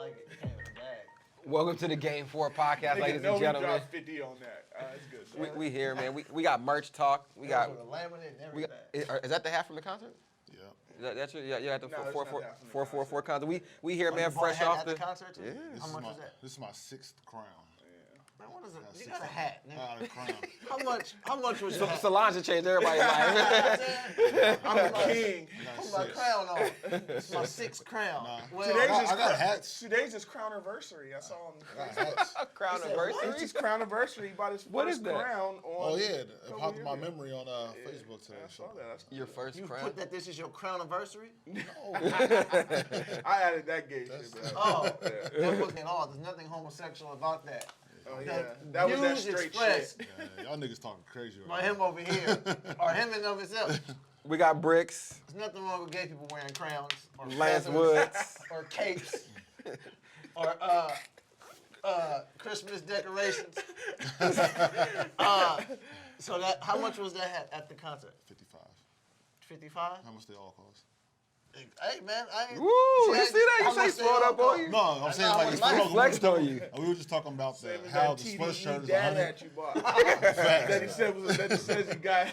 like it. It came in a bag. Welcome to the Game 4 podcast, ladies and gentlemen. Dropped 50 on that. That's good. We here, man. We got merch talk. We got. With a laminate and everything. Is that the hat from the concert? Yeah. That's your, yeah, at the No, it's not that from the 444 concert. We here, Oh, man, you bought a fresh hat off at the. the concert too? Yeah. How much was that? This is my 6th crown. Man, what is it? You got a hat, nigga. A crown. How much was your hat? Solange changed everybody's life. I'm the king. Put my crown on. It's my 6th crown. Nah. Well, I got hats. Today's his crowniversary. I saw him. I got hats. Crown It's anniversary. his crown anniversary. He bought his What first is that? crown on. Oh yeah, it couple popped in years my ago. memory on Facebook today. I saw that. That's Your first you crown. put that this is your crown anniversary? I added that gay shit, man. Oh, that wasn't at all. There's nothing homosexual about that. Oh yeah, that was that views straight expressed shit. Yeah, y'all niggas talking crazy by right him over here, or him in of himself. We got Brixx, There's nothing wrong with gay people wearing crowns or Lance feathers, Woods. or capes or Christmas decorations. So that how much was that hat at the concert? 55. 55? How much they all cost? Hey man, I ain't. Woo! You see that? You I'm say not swelled up on you? No, I'm saying know like how it's much for flexed on you. We were just talking about Same as how that the TDE sweatshirt is dad 100. hat you bought. that he says you got.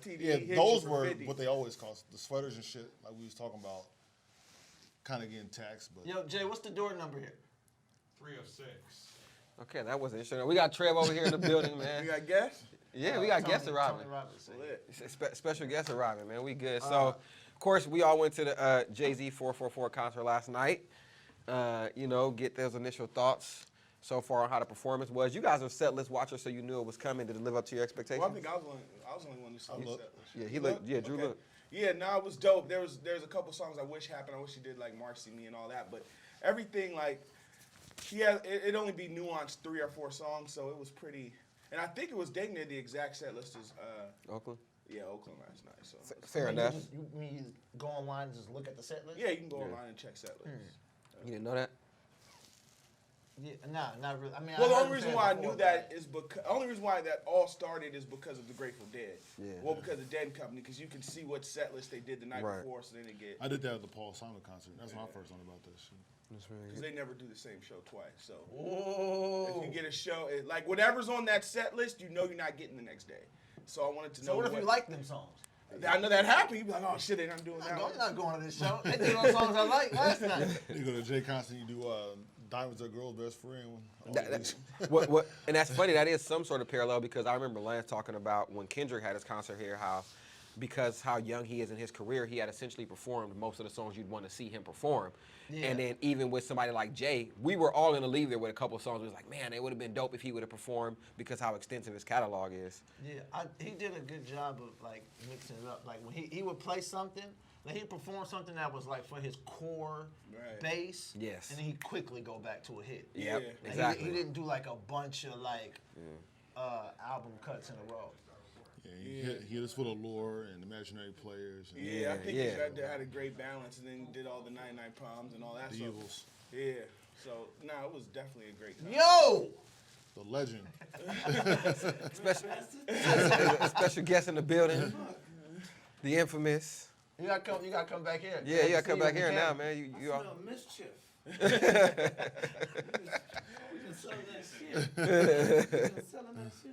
TDE Yeah, hit those you for were 50. what they always cost. The sweaters and shit, like we was talking about, kind of getting taxed. But Yo, Jay, what's the door number here? 306. Okay, that wasn't sure. We got Trevor over here in the building, You man. got guests? Yeah, we got guests arriving. Tony Roberts. Lit. Special guests arriving, man. We good. So, of course, we all went to the Jay-Z 444 concert last night. Get those initial thoughts so far on how the performance was. You guys are set list watchers, so you knew it was coming. Did it live up to your expectations? Well, I think I was the only one who saw the set list. Yeah, he looked. Yeah, Drew Okay. looked. Yeah, no, it was dope. There's a couple songs I wish happened. I wish he did like Marcy Me and all that, but everything like it only be nuanced 3 or 4 songs, so it was pretty. And I think it was dang near the exact set list as Oakland. yeah, Oakland last night. So Fair enough. You go online and just look at the set list? yeah, you can go online and check set lists. You didn't know that? Yeah, nah, not really. I mean, Well, the I only reason why I knew that is because only reason why that all started is because of the Grateful Dead. Yeah. Well, because of Dead and Company, because you can see what set list they did the night Right. before, so then they get I did that at the Paul Simon concert. That's when I first learned about this shit. because they never do the same show twice. So Oh. if you get a show, like whatever's on that set list, you know you're not getting the next day. So I wanted to know. So what if you like them songs? I know that happened. You'd be like, oh shit, they're not doing that. I'm one. not going to this show. They did those songs I like last night. You go to Jay Constant, you do Diamonds Are a Girl's Best Friend. And that's funny. That is some sort of parallel because I remember Lance talking about when Kendrick had his concert here, how young he is in his career, he had essentially performed most of the songs you'd want to see him perform. Yeah. And then even with somebody like Jay, we were all going to leave there with a couple of songs. It was like, man, it would have been dope if he would have performed because how extensive his catalog is. Yeah, he did a good job of like mixing it up. Like when he would play something, like he'd perform something that was like for his core Right. bass. Yes. And then he'd quickly go back to a hit. Yep, Yeah. Like, exactly. He didn't do like a bunch of like album cuts in a row. Yeah, he hit us with Allure and Imaginary Players. And Yeah, I think Yeah. he had a great balance, and then did all the 99 Problems and all that The stuff. Evils. Yeah, so it was definitely a great concert. Yo! The Legend. Special guest in the building, the infamous. You gotta come back here. Yeah, you got to come back here now, man. You all. Smell mischief. We've been selling that shit. We've been selling that shit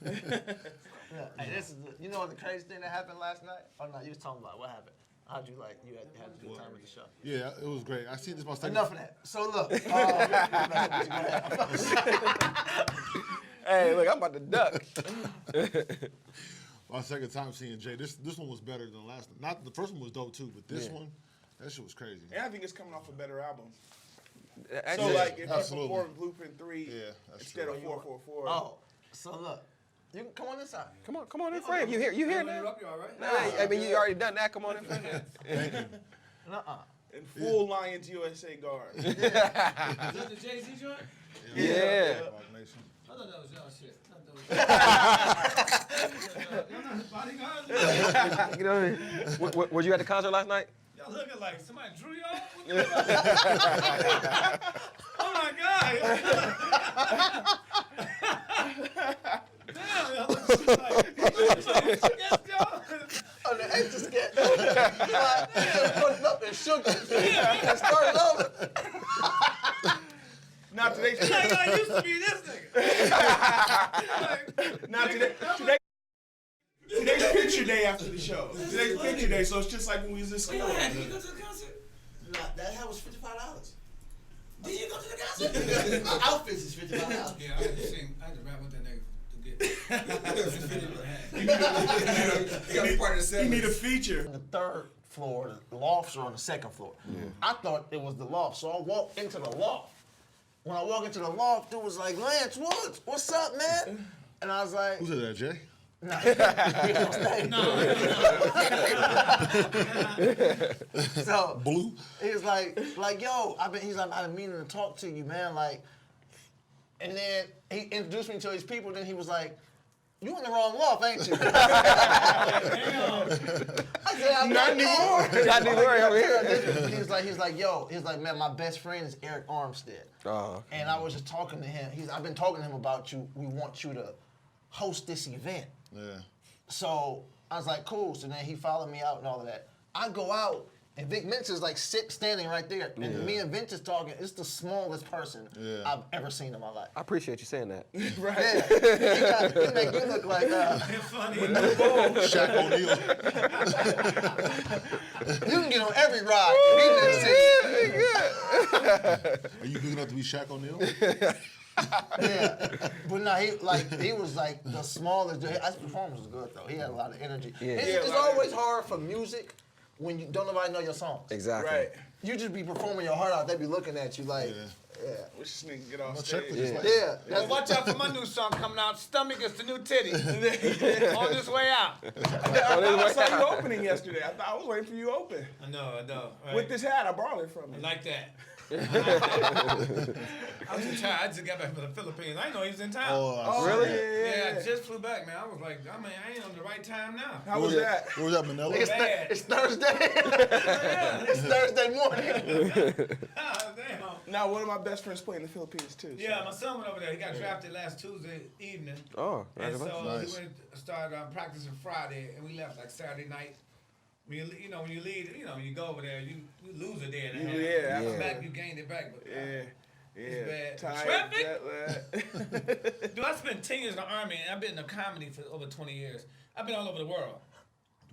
again. Yeah. Hey, this is you know what the crazy thing that happened last night? Oh no, you was talking about what happened. How'd you like? You had a good time at the show. Yeah, it was great. I see this my second. Enough of that. So look, Hey, look, I'm about to duck. My second time seeing Jay. This one was better than the last one. Not the first one was dope too, but this one, that shit was crazy. And I think it's coming off a better album. Actually, So like, if absolutely. you perform Blueprint 3 Yeah, that's instead true. of 444. oh, so look, you can come on this side. come on in frame. You here now? Interrupt you, all right? Nah, I mean, you already done that. Come on in frame. Thank you. Nuh-uh. In full Lions USA guard. Is that the Jay-Z joint? Yeah. Rock Nation. I thought that was y'all shit. I thought that was y'all not bodyguards? You know what I mean? Was you at the concert last night? Y'all looking like somebody drew y'all? What the fuck? Oh my God. Damn, y'all look just like y'all. Oh, the extra sketch. Put it up and shook it and started over. Now today's Like I used to be this nigga. now today's picture day after the show. Today's picture day, so it's just like when we was in school. Did you go to the concert? Nah, that hat was $55. Did you go to the concert? My outfits is $55. Yeah, I had to rap with that nigga to get. You need a feature. The third floor, the lofts are on the second floor. I thought it was the loft, so I walked into the loft. When I walked into the loft, it was like, Lance Woods, what's up, man? And I was like, Who's that, Jay? nah, he don't stay. So Blue? he was like, yo, he's like, I've been meaning to talk to you, man. Like, and then he introduced me to his people. Then he was like, you in the wrong loft, ain't you? I said, I'm not anymore. Not anymore over here. He's like, man, my best friend is Eric Armstead. Oh. And I was just talking to him. I've been talking to him about you. We want you to host this event. Yeah. So I was like, cool. So then he followed me out and all of that. I go out, and Vic Mensa is like standing right there. And me and Vince is talking. It's the smallest person I've ever seen in my life. I appreciate you saying that. Right. Yeah. He make you look like It's funny. Shaq O'Neal. you can get on every ride. Are you big enough to be Shaq O'Neal? Yeah, but no, he was like the smallest. His performance was good though. He had a lot of energy. Yeah. It's always hard for music when you don't nobody know your songs. Exactly. Right. You just be performing your heart out. They be looking at you like, Wish this nigga get off I'll check stage. with this. yeah. Well, watch out for my new song coming out. Stomach is the new titty. On this way out. I thought I saw you opening yesterday. I was waiting for you to open. I know. Right? With this hat, I borrowed it from I you. like that. I was in town. I just got back from the Philippines. I didn't know he was in town. Oh, Really? Yeah, I just flew back, man. I was like, I ain't on the right time now. How was that? Where was that, Manila? It's Thursday. It's Thursday morning. Ah, damn. Now, one of my best friends play in the Philippines too. so- Yeah, my son went over there. He got drafted last Tuesday evening. Oh, And so congratulations. Nice. he started practicing Friday, and we left like Saturday night. When you leave, when you go over there, you lose a day and a half. Yeah, You come yeah. back, you gained it back. But Yeah. bad. Tired, Traffic? jet lag. dude, I spent 10 years in the Army, and I've been in comedy for over 20 years. I've been all over the world.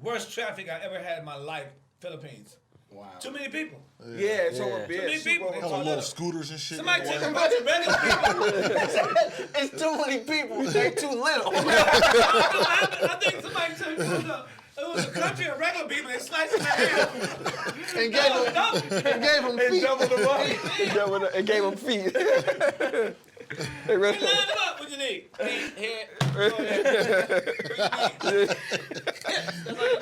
Worst traffic I ever had in my life, Philippines. Wow. Too many people. Yeah, it's over Yeah. big. Too many people. Super It's over- Couple little scooters and shit. Somebody take a bunch of regular people. It's too many people. They too little. I think somebody took it was a country of regular people. They sliced them in half. and gave him And feet. double the money. It gave him feet. They Line really- them up. What you need? Feet, head.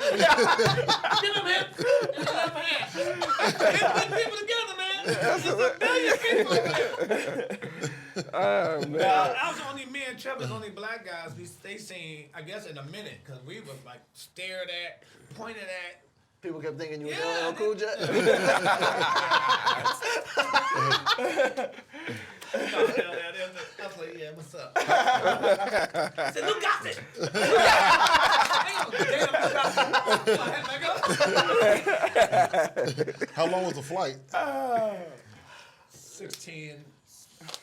Give them hips and the left hand. They put people together, man. There's a billion people over there. Oh, man. I was only me and Trevor's only black guys. They seen, I guess, in a minute, because we was like stared at, pointed at. People kept thinking you were Yeah, LL Cool J. I was like, yeah, what's up? I said, who got it? How long was the flight? 16,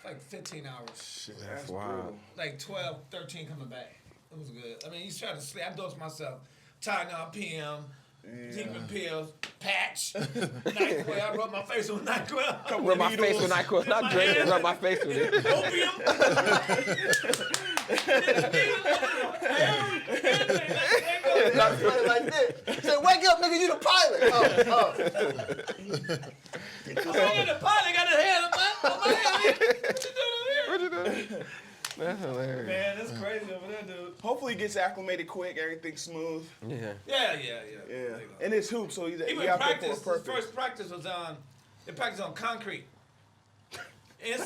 like 15 hours. That's Wow. brutal. Like 12, 13 coming back. It was good. I mean, he's trying to sleep. I dosed myself. Tylenol PM, sleeping pills, patch, NyQuil. I rubbed my face with NyQuil. Rub my face with NyQuil. Not drink it, rub my face with it. Opium. Like this. Say, wake up, nigga, you the pilot. I said, the pilot got his hand on my head. What you doing over here? That's hilarious. Man, that's crazy over there, dude. Hopefully he gets acclimated quick, everything's smooth. Yeah. Yeah. Yeah. And it's hoops, so he's Even out there practice, for a his purpose. first practice was on, they practiced on concrete.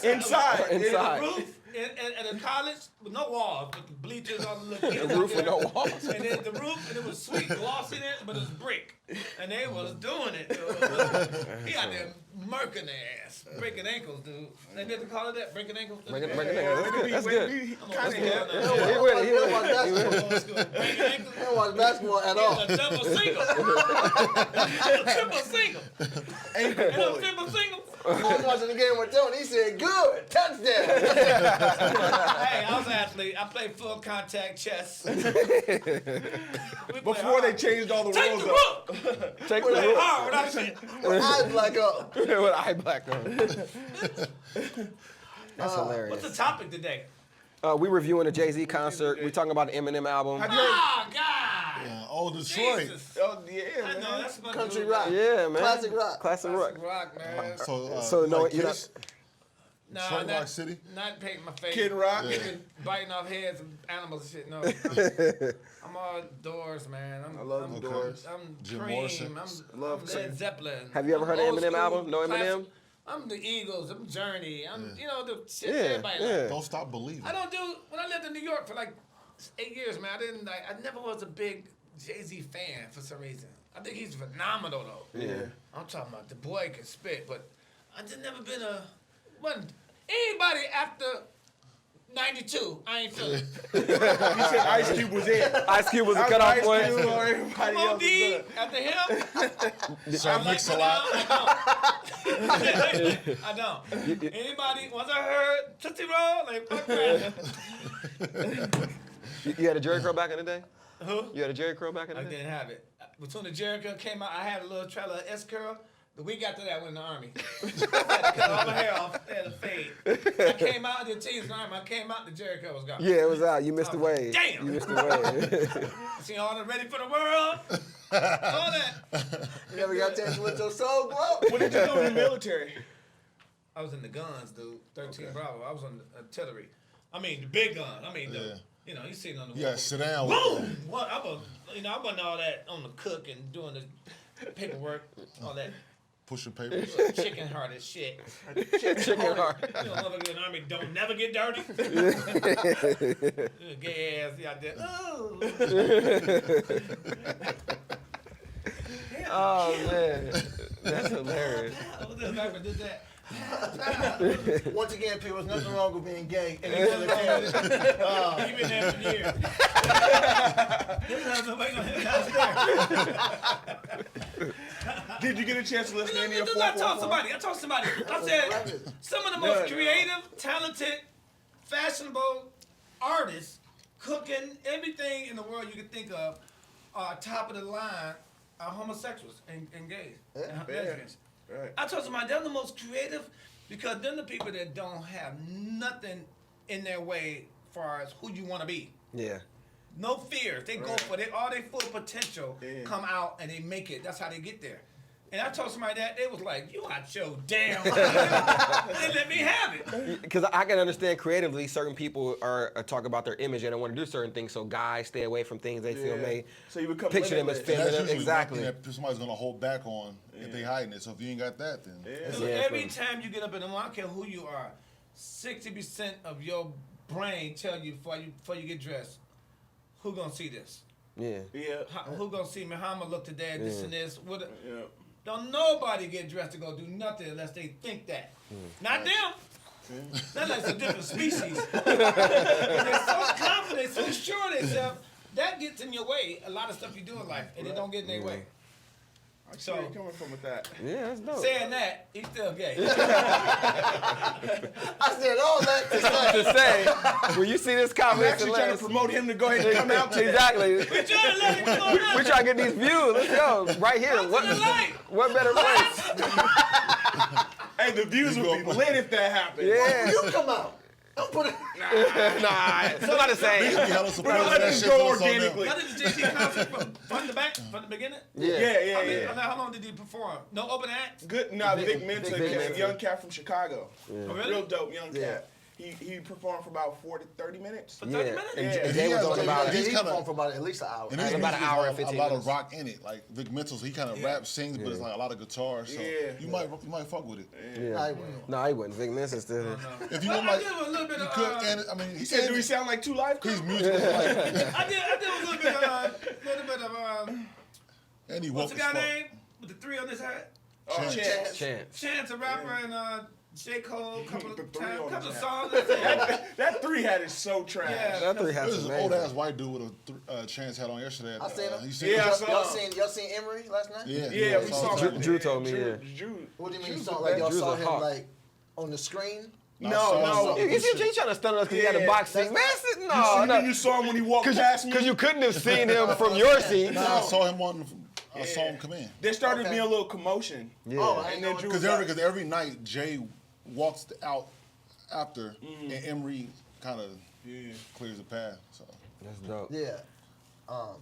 Inside. In the Inside. roof, at a college with no walls, with the bleachers on the little The roof with no walls. And then the roof, and it was sweet, glossy in it, but it was brick. And they was doing it, dude. He out there murking their ass, breaking ankles, dude. They didn't call it that, breaking ankles? Breaking Yeah. ankles. That's good. I'm gonna say that now. He don't watch basketball. Old school. Breaking ankles. He don't watch basketball at all. A double single. A triple single. Ankle And a bullet. triple single. was watching the game with Tony. He said, "Good touchdown." Hey, I was an athlete. I played full contact chess. Before they changed all the Take rules the up. rook. Take Play the hard without shit. With eyes black up. with eye black on. That's hilarious. What's the topic today? We reviewing the Jay-Z concert. We talking about the Eminem album. Have you heard? Ah, God. Yeah. Oh, Detroit. Jesus. Oh, yeah, I man. know, that's what Country dude. rock. Yeah, man. Classic rock. Classic rock. Rock, man. So no, like you're not. Kiss? No, Detroit Rock City? Not painting my face. Kid Rock. Biting off heads and animals and shit. No. I'm all doors, man. I love I'm them Doors. I'm Jim Cream. Morrison. I'm Love Led Cream. Zeppelin. Have you ever heard I'm the old Eminem school, album? No classic. Eminem? I'm the Eagles. I'm Journey. You know, the shit Yeah, everybody like. yeah. Don't stop believing. I don't do, when I lived in New York for like 8 years, man, I never was a big Jay-Z fan for some reason. I think he's phenomenal though. Yeah. I'm talking about the boy can spit, but I just never been wasn't anybody after 92, I ain't feeling. He said Ice Cube was it. Ice Cube was a After cutoff Ice point. Cube, everybody Come else on, was D, good. after him, Sir Mix-a-Lot. I don't. Anybody, once I heard Tootsie Roll, like, fuck that. You had a Jerry curl back in the day? Who? You had a Jerry curl back in the I day? didn't have it. Between the Jericho came out, I had a little trailer S curl. The week after that, I went in the Army. I had to cut all my hair off and fade. I came out, I did tease in the Army. I came out, the Jericho was gone. Yeah, it was out. You missed the wave. Damn. You missed the wave. See all the Ready for the World? All that. You never got a chance to let your soul glow. What did you do in the military? I was in the guns, dude. 13 Bravo. I was on the artillery. I mean, the big gun. I mean, you know, you seen on the Yeah, sit down. With boom! What? I wasn't all that on the cook and doing the paperwork, all that push your papers. chicken heart and shit. Chicken heart. You know, motherfucker in the Army don't never get dirty. Gay ass out there. Oh. Oh, man. That's hilarious. Did that. Once again, people, there's nothing wrong with being gay. And You've been there for years. Did you get a chance to listen to any of I told somebody. I said some of the most creative, talented, fashionable artists, cooking, everything in the world you could think of, top of the line, are homosexuals and gays and lesbians. Right. I told somebody they're the most creative because they're the people that don't have nothing in their way as far as who you want to be. Yeah. No fears. They go for it. All their full potential come out and they make it. That's how they get there. And I told somebody that, they was like, you out your damn mind. They let me have it. Because I can understand creatively, certain people are talk about their image and they want to do certain things. So guys stay away from things they feel may So you become picture them as limitless. And that's feminine. usually Exactly. one thing that somebody's gonna hold back on if they hiding it. So if you ain't got that, then So Yeah, every bro. time you get up in the morning, I don't care who you are, 60% of your brain tell you before you get dressed, who gonna see this? Yeah. Yeah. Who gonna see me? How I'm gonna look today? This and this. Yeah. Don't nobody get dressed to go do nothing unless they think that. Not them. That's like a different species. They're so confident, so sure of themselves. That gets in your way. A lot of stuff you do in life, and it don't get in their way. I see where you're coming from with that. Yeah, that's dope. Saying that, he's still gay. I said all that to say. To say, when you see this I'm comment, actually trying to promote him to go ahead and come out to that. exactly. We're trying to let him go now. We're trying to get these views. Let's go. Right here. Come to the light. What better place? Hey, the views You would be go- lit if that happened. Yeah. You come out. Don't put it. Nah, it's not the same. you hella surprised Let that him shit go goes on there. organically. What did the Jay-Z concert from the back, from the beginning? Yeah. How long did he perform? No open acts? Good. Nah, Vic Mensa, Vic a Mensa. young cat from Chicago. Oh, really? Real dope young cat. He performed for about 30 minutes. For 30 Yeah. minutes? And Yeah. Jay was on about He's it. He's kinda- on for about at least an hour. And It's his about an music hour has and 15 a lot minutes. of rock in it. Like Vic Mensa, he kind of raps, sings, but it's like a lot of guitar. So Yeah. you might fuck with it. I wouldn't. No, he wouldn't. Vic Mensa still. If you Well, want I like, did a little bit you of. could. And I mean, He said, do we sound like two live his crew? music is like, I did a little bit of. and he What's woke the as guy fuck. name with the three on his head? Oh, Chance. Chance. Chance. Chance, a rapper, and J. Cole, couple The of three times, on couple of his songs. That 3 hat is so trash. Yeah. That 3 has There's some an old ass white dude with a Chance hat on yesterday. I seen him. You seen Yeah, him? I saw Y'all seen Emery last night? Yeah, Yeah, we saw Drew- him. Drew told me, Drew, yeah. Drew. What do you mean you Drew's saw? the Like best. y'all Drew's saw a him hawk. like on the screen? No. You see him trying to stun us because he had a Yeah, box seat. that's Man, You mean you saw him when he walked past me? Because you couldn't have seen him from your seat. Nah, I saw him I saw him come in. There started Okay. being a little commotion. Yeah. Oh, I And didn't then know. Drew- Because every night Jay walks out after, and Emery kind of clears the path. So That's dope. Yeah.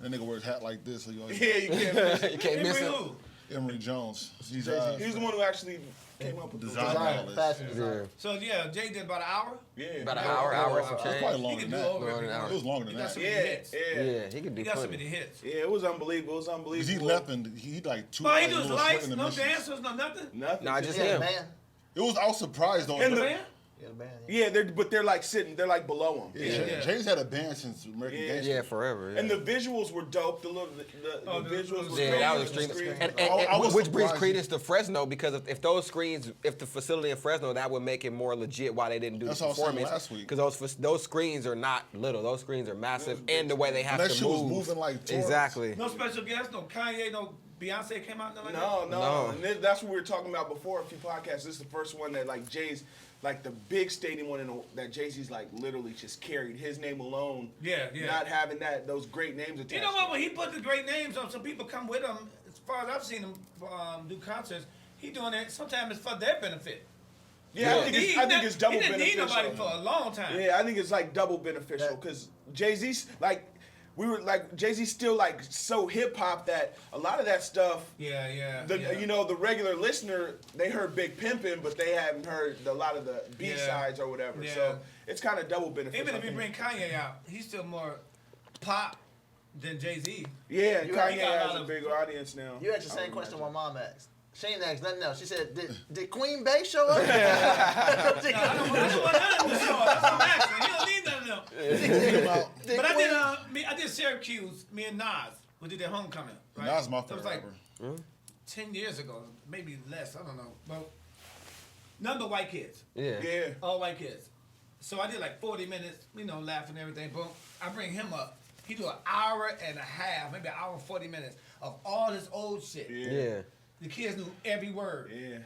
that nigga wears a hat like this, so you always Yeah, you can't miss it. You can't miss Emery it. who? Emery Jones. He's He was the one who actually came up with the Design. design. Design. Fashion Yeah. design. So yeah, Jay did about an hour. Yeah. About an hour and some It's change. probably He longer can than do that. over Longer every than an hour. It was longer than He got that. some Yeah, hits. yeah. Yeah, he could do He got some funny. of the hits. Yeah, it was unbelievable. It was Because unbelievable. he left and he like two. Well, he like, do his little lights, sweat no intermissions. dancers, no nothing. Nothing. Nah, just Yeah, him. man. I was surprised though. And The the- band? Yeah, the band. Yeah. Yeah, but they're like sitting. They're like below him. Yeah. Jay's had a band since American Yeah. Gangster. Yeah, forever. Yeah. And the visuals were dope. The visuals were Yeah, that was great. extreme. The And, I was which brings surprised. credence to Fresno because if those screens, if the facility in Fresno, that would make it more legit why they didn't do That's the what I was saying performance. last week. Because those screens are not little. Those screens are massive, and the way they have that to shit move. was moving like tourists. Exactly. No special guests, no Kanye, no Beyonce came out, nothing like No, that? no. No. And that's what we were talking about before a few podcasts. This is the first one that like Jay's, like the big stadium one that Jay-Z's like literally just carried his name alone. Yeah, yeah. Not having those great names attached. You know what? When he put the great names on, some people come with him. As far as I've seen him do concerts, he doing it. Sometimes it's for their benefit. Yeah, I think it's double He didn't need beneficial. nobody for a long time. Yeah, I think it's like double beneficial because Jay-Z's like. Jay-Z's still like so hip hop that a lot of that stuff. Yeah, yeah. The regular listener, they heard Big Pimpin', but they haven't heard a lot of the B-sides or whatever. Yeah. So it's kind of double beneficial. Even if I you think. bring Kanye out, he's still more pop than Jay-Z. Yeah, You Kanye got a has lot a of- big audience now. You asked the I same would question imagine. my mom asked. She ain't asked nothing else. She said, did Queen Bey show up? I don't want none of them to show up. That's what I'm asking. You don't need none of them. Did But Queen- I did Syracuse, me and Nas. We did their homecoming. Right? Nas my That was favorite like rapper. 10 years ago, maybe less. I don't know. But none but white kids. Yeah. Yeah. All white kids. So I did like 40 minutes, laughing and everything. Boom. I bring him up. He do an hour and a half, maybe an hour and 40 minutes of all this old shit. Yeah. The kids knew every word. Yeah.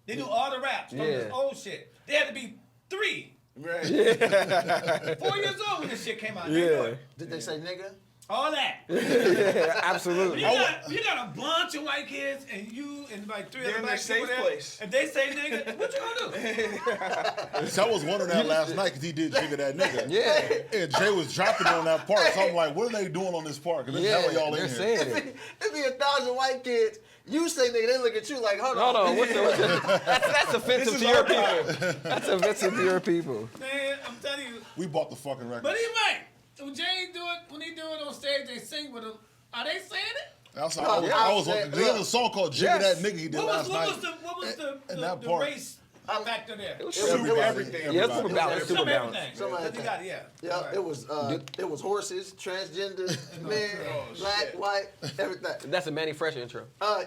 They knew all the raps from this Yeah. old shit. They had to be 3, Right. 4 years old when this shit came out. They knew Yeah. it. Did they say nigga? All that. Yeah, absolutely. You got a bunch of white kids and you and like 3 They're other in black their people safe there. place. If they say nigga, what you gonna do? So I was wondering that last night because he did Jigga That Nigga. Yeah. And Jay was dropping on that part. So I'm like, what are they doing on this part? Because Yeah, hell y'all they're in here. saying it. It'd be 1,000 white kids. You say nigga, they look at you like, hold Hold on. on, that's offensive to your people. That's offensive to your people. Man, I'm telling you. We bought the fucking record. But he right. When Jay do it, when he do it on stage, they sing with him. Are they saying it? That's No, how yeah, I was I on. said, There was a song called Jigga Yes. That Nigga he did last night. What was And the that the part- race factor there? It was It was- super it was- everything. Yeah, it's super It was balanced. Super Some balanced. everything. Some Because he everything. got, Yeah, Right. it was horses, transgender, men, Oh, black, shit. white, everything. That's a Manny Fresh intro. No,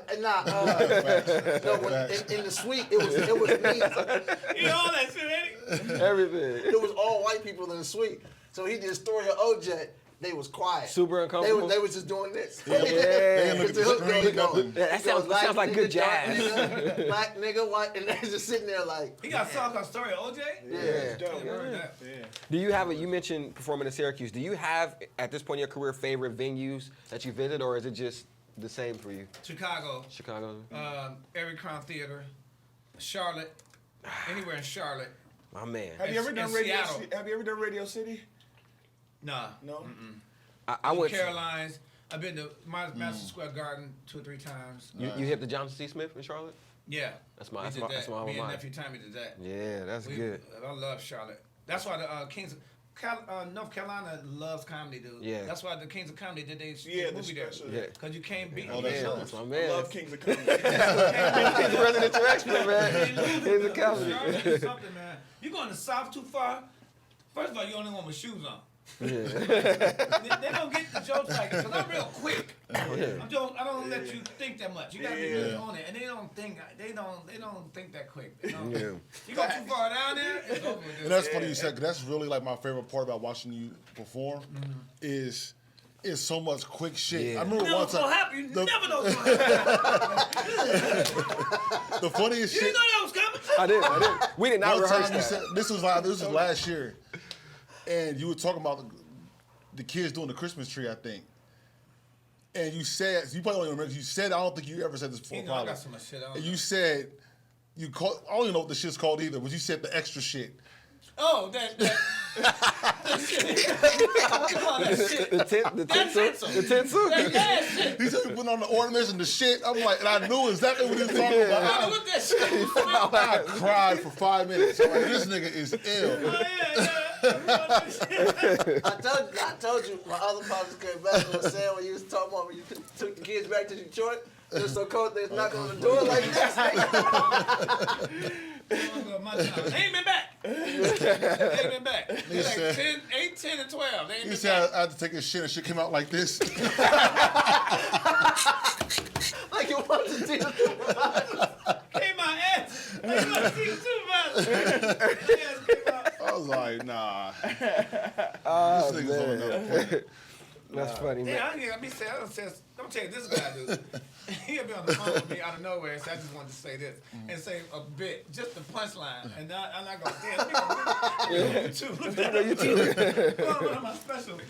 in the suite, it was me. You know all that shit, ain't he? Everything. It was all white people in the suite. So he did Story of OJ. They was quiet. Super uncomfortable. They was just doing this. Yeah. They didn't look Because at the the hook screen, goes, nothing. Yeah, that sounds like good jazz. Nigga, black nigga, white, and they're just sitting there like, He got a song called Story of OJ? yeah. It's dope. Yeah, heard that. Yeah. Do you have you mentioned performing in Syracuse. Do you have, at this point in your career, favorite venues that you visit, or is it just the same for you? Chicago, Chicago? Every Crown Theater, Charlotte, anywhere in Charlotte. My man. Have you ever In done Radio? Seattle. Have you ever done Radio City? Nah. No. I went. Carolines. I've been to Madison Square Garden 2 or 3 times. You hit the Johnson C. Smith in Charlotte? Yeah. That's We my did alma that. Me and mater. nephew Tommy did that. Yeah, that's good. I love Charlotte. That's why the Kings of North Carolina loves comedy, dude. Yeah. That's why the Kings of Comedy did their Yeah, the movie there. special. Yeah. Because you can't beat Oh, them. that's Yeah, right. that's my I man. love Kings of Comedy. He's a residential expert, man. He's a comedy. Charlotte is something, man. You going to the South too far? First of all, you only one with shoes on. They don't get the jokes like it, because I'm real quick. I don't let you think that much. You gotta be really on it, and they don't think that quick. You go too far down there, it's over. And that's funny you said, 'cause that's really like my favorite part about watching you perform is so much quick shit. Yeah. I remember You know one what's gonna time. happen. You never know what's gonna happen. The funniest You shit. didn't know that was coming. I did. We did not One rehearse time you that. said this was last year, and you were talking about the kids doing the Christmas tree, I think. And you said, you probably don't even remember. You said, I don't think you ever said this before. You know, I got so much shit on. And you said, I don't even know what the shit's called either, but you said the extra shit. Oh, that shit. What you call that shit? The tinsel. The tinsel. That gas shit. He said you put on the ornaments and the shit. I'm like, and I knew exactly what he was talking I don't know about. what that shit is. I cried for 5 minutes. I'm like, this nigga is ill. Oh, yeah. I told you, my other partners came back and was saying when you was talking about when you took the kids back to Detroit, it was so cold they was knocking on the door like this. They ain't been back. They ain't been back. They like said- 8, 10, and 12. They ain't He been said back. I had to take his shit and shit came out like this. Like you want to see the Came my ass. Like you want to see the supervisor. I was like, nah. This nigga's on another planet. That's funny, man. Yeah, I be saying, don't tell you this guy, dude. He'll be on the phone with me out of nowhere, so I just wanted to say this and say a bit, just the punchline, and I'm not gonna damn. Look at YouTube. One of my specials.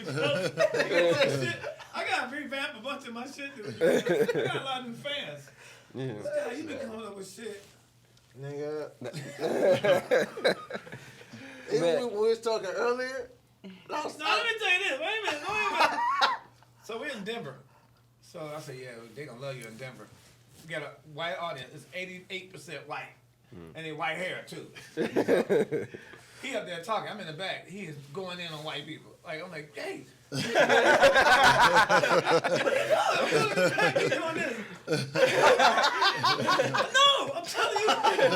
I gotta revamp a bunch of my shit, dude. I got a lot of new fans. Yeah. Yeah, you been coming up with shit. nigga. Even when we was talking earlier, No, let me tell you this. Wait a minute. So we're in Denver. So I said, yeah, they gonna love you in Denver. We got a white audience. It's 88% white. And they white hair too. He up there talking. I'm in the back. He is going in on white people. Like, I'm like, hey. I'm doing this. No, I'm telling you.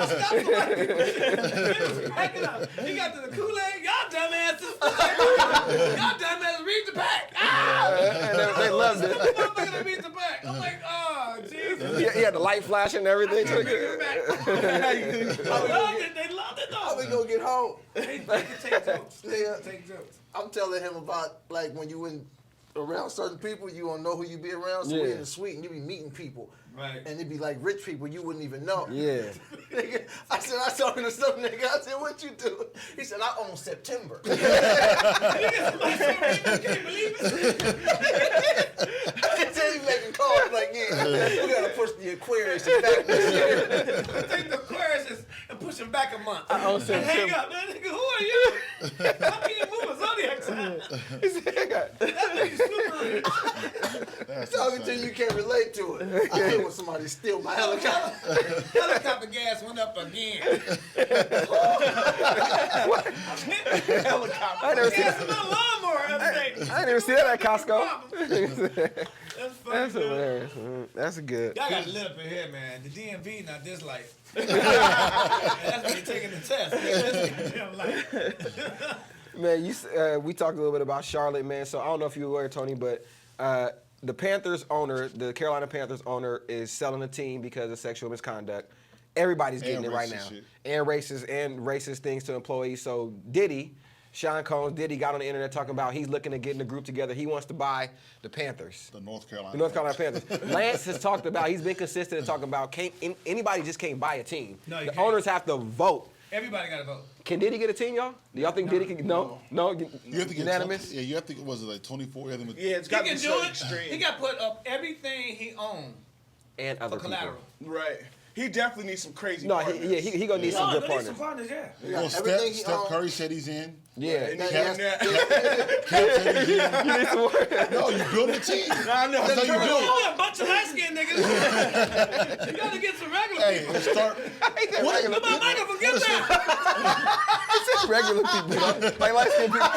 Stop the white people. He was cracking up. He got to the Kool-Aid. Y'all dumbasses. Y'all dumbasses read the pack. And they loved it. Motherfucker, read the pack. I'm like, oh, Jesus. He had the light flashing and everything. Bring it back. They loved it. They loved it how we though. gonna get home? They can take jokes. Nigga, Take jokes. I'm telling him about like when you in around certain people, you don't know who you be around. So we Yeah. in the suite and you be meeting people. Right. And it be like rich people you wouldn't even know. Yeah. Nigga, I said, I talking to some nigga. I said, what you do? He said, I own September. You can't believe it. He said he making calls like, yeah, we gotta push the Aquarius back this year. Take the Aquarius and push him back a month. I own And hang September. up. Man, nigga, who are you? How can you move a zodiac sign? That makes you super rich. That's Talking to insane. you, you can't relate to it. I hate when somebody steal my helicopter. Helicopter gas went up again. Helicopter. I never seen Gas that. in my lawnmower the other day. I didn't even see that at Costco. That's funny. That's dude. hilarious. That's good. Y'all got lit up in here, man. The DMV not this light. That's when you're taking the test. This goddamn light. Man, we talked a little bit about Charlotte, man. So I don't know if you're aware, Tony, but the Panthers owner, the Carolina Panthers owner, is selling the team because of sexual misconduct. Everybody's getting And it right racist now. shit. And racist things to employees. So Sean Combs got on the internet talking about he's looking to get in the group together. He wants to buy the Panthers. The North Carolina. The North Carolina Panthers. Lance has talked about, he's been consistent in talking about anybody just can't buy a team. No, you the can't. owners have to vote. Everybody got to vote. Can Diddy get a team, y'all? Do y'all think Diddy can? No? You have to get Unanimous? Yeah, you have to. Was it like 24? Yeah, it's He got to can be do so it. extreme. He got to put up everything he owned And other for collateral. people. Right. He definitely needs some crazy No, partners. he gonna need some good they need some partners. partners, yeah. Well, everything he Steph owns. Curry said he's in. Yeah. And Now, he yes, got that. Cap said he's in. You need some more. No, you building a team. I know. That's how you do it. Oh, a bunch of light-skinned niggas. You got to get some regular Hey, people. and start. What? Come on, Michael, forget that. He said regular people. Like light-skinned people.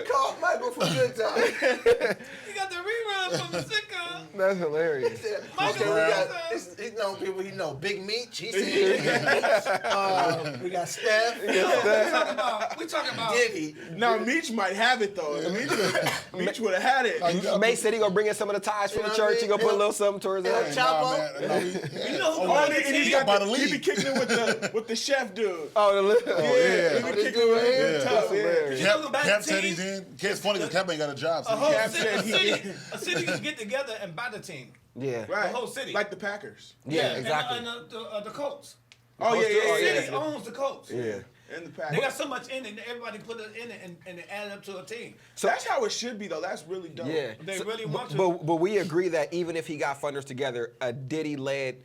Call Michael for good time. You got the rerun from the sitcom. That's hilarious. Michael, Okay, we got, he's known people, Big Meech, he's seen we got Steph, we talking about Diddy. Now Meech might have it though. Meech would have had it. May said he gonna bring in some of the ties from the church. He gonna put a little something towards Yeah. that. Chapo. You know who Oh, won the and he's team? got by the he league. be kicking it with the chef dude. Oh, the Yeah, he Oh, be this kicking dude it right here? with Yeah. tough. Yeah. hilarious. You know who back Cap the said team? he's in. It's funny because Cap ain't got a job. So A whole Cap city, said a he- city, a city can get together and buy the team. Yeah. Right. The whole city. Like the Packers. Yeah, exactly. And the Colts. Oh yeah, The yeah, city yeah. owns the Colts. Yeah. And the They Packers. got so much in it, and everybody put it in it, and it added up to a team. So That's how it should be though. That's really dope. yeah, They really want to. But we agree that even if he got funders together, a Diddy-led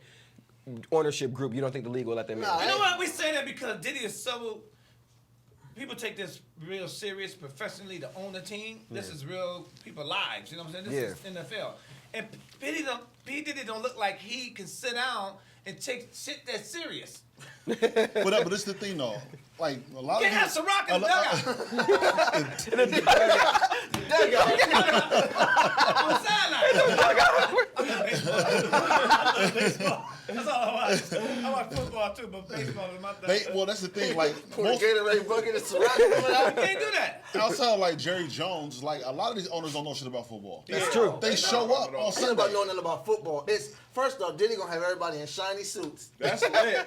ownership group, you don't think the league will let them in? Nah, You know what? We say that because Diddy is so. People take this real serious professionally to own a team. This is real people's lives. You know what I'm saying? This is NFL. And P. Diddy don't look like he can sit down and take shit that serious. But this is the thing though. Like a lot You of can't have people- Ciroc in the What's that like? That's all I watch. I watch football too, but baseball is my thing. Well, that's the thing. Like Pour a most, Gatorade bucket of Ciroc coming out. You can't do that. outside of like Jerry Jones, like a lot of these owners don't know shit about football. That's true. They show up on It ain't Sunday. about knowing nothing about football. It's first off, Diddy gonna have everybody in shiny suits. That's lit.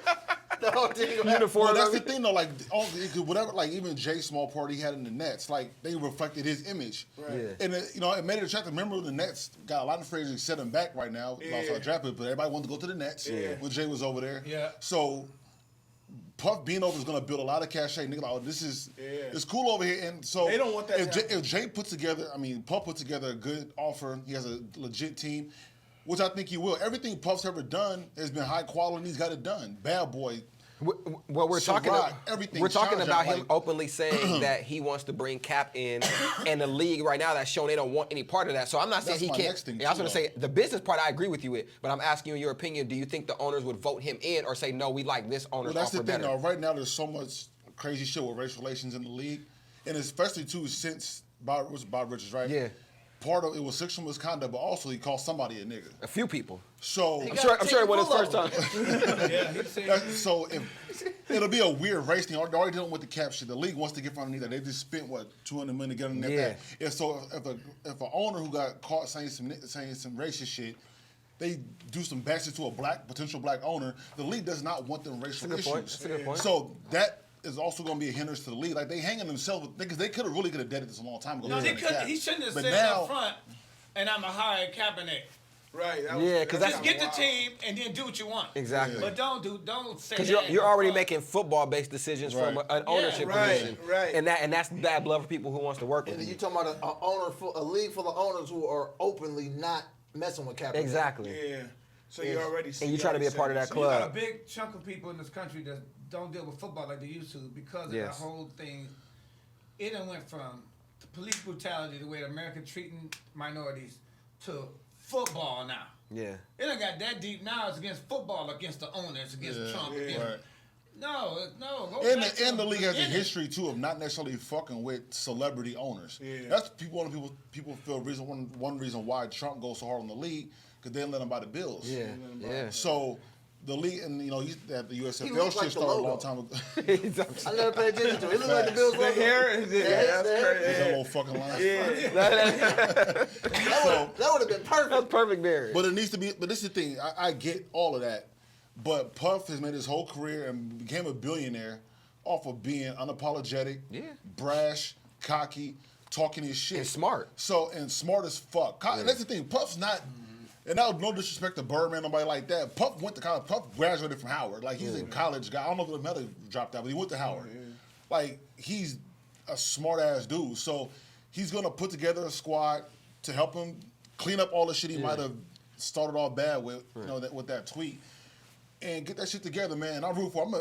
No, Diddy gonna have Uniform. Well, that's the thing though. Like whatever, like even Jay Small part he had in the Nets, like they reflected his image. Right. Yeah. And it made it attractive. Remember the Nets got a lot of free agents set him back right now. Lost our draft pick, but everybody wanted to go to the Nets when Jay was over there. Yeah. So Puff being over is going to build a lot of cachet. Nigga, like, oh, this is it's cool over here. And so They don't want that If to happen. Jay puts together, Puff put together a good offer. He has a legit team, which I think he will. Everything Puff's ever done has been high quality. And he's got it done. Bad boy. Well, we're talking. Ciroc, everything We're talking Sean about John, him like- openly saying that he wants to bring Cap in, and the league right now that's shown they don't want any part of that. So I'm not saying That's he my can't. next thing, I was too, going to say the business part I agree with you with, but I'm asking you in your opinion. Do you think the owners would vote him in or say no? We like this owner's Well, that's offer the thing, better. though. Right now, there's so much crazy shit with race relations in the league, and especially too since Bob Richards, right? Yeah. Part of it was sexual misconduct, but also he called somebody a nigga. A few people. So, He I'm got sure it a wasn't his team first full time. Yeah, he's saying. so it'll be a weird race thing. They're already dealing with the cap shit. The league wants to get from underneath that. They just spent what $200 million to get underneath Yeah. that. If an owner who got caught saying some racist shit, they do some bashing to a potential black owner, the league does not want them racial That's a good issues. point. That's a good point. So that is also going to be a hindrance to the league. Like they hanging themselves because they could have really dead this a long time ago. No, They could have he shouldn't have But said now- up front, and I'm a hire Kaepernick. Right. Yeah, 'cause Just get the team and then do what you want. Exactly. But don't say Because that you're already up front. making football-based decisions from Right. an ownership right, position, right. and that's bad blood for people who wants to work with And then you. you talking about a league full of owners who are openly not messing with Kaepernick. Exactly. Yeah. So you already. And you try to be a part of that So you got a club. big chunk of people in this country that don't deal with football like they used to because of Yes. that whole thing. It done went from police brutality, the way America treating minorities, to football now. Yeah. It done got that deep now. It's against football, against the owners, against Trump. Against, Right. No. Go And back to the league has a beginning. history too of not necessarily fucking with celebrity owners. Yeah. That's people feel one reason why Trump goes so hard on the league because they didn't let him buy the Bills. Yeah. Yeah. So the league and the He USFL looks shit like the started a long logo. time ago. I never paid attention to it. He looked like the Bills The logo. hair. Yeah, that's That crazy. little fucking line. Yeah. That would have been perfect. That's perfect, Barry. But it needs to be. But this is the thing. I get all of that. But Puff has made his whole career and became a billionaire off of being unapologetic, brash, cocky, talking his shit, And smart. And smart as fuck. That's the thing. Puff's not. And now, no disrespect to Birdman, nobody like that. Puff went to college. Puff graduated from Howard. Like he's a college guy. I don't know if another dropped out, but he went to Howard. Like he's a smart ass dude. So he's gonna put together a squad to help him clean up all the shit he might have started off bad with, with that tweet, and get that shit together, man. I root for him.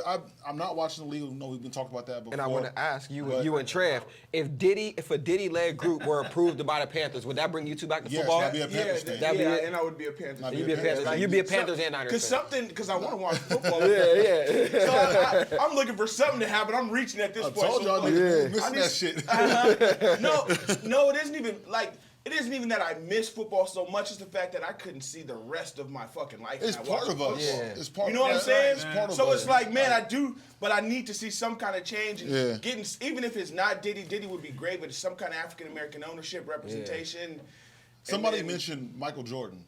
I'm not watching the league. We've been talking about that before. And I want to ask you, but- you and Trev, if a Diddy-led group were approved to buy the Panthers, would that bring you two back to Yes, football? that'd be a Panthers Yeah, fan. That'd be it? and I would be a Panthers. I'd fan. You'd be a Panthers. Like, You'd be a Panthers and Niners fan. Because I want to watch football. Yeah. So I'm looking for something to happen. I'm reaching at this I point. told So y'all I'm niggas like, missing I that need- shit. No, it isn't even like it isn't even that I miss football so much as the fact that I couldn't see the rest of my fucking life. It's when I part watched of us. football. Yeah. It's part. You know what I'm of saying? It's part of So us. it's like, man, I do, but I need to see some kind of change. And Yeah. getting, even if it's not Diddy, Diddy would be great, but it's some kind of African American ownership representation. Somebody And- mentioned Michael Jordan.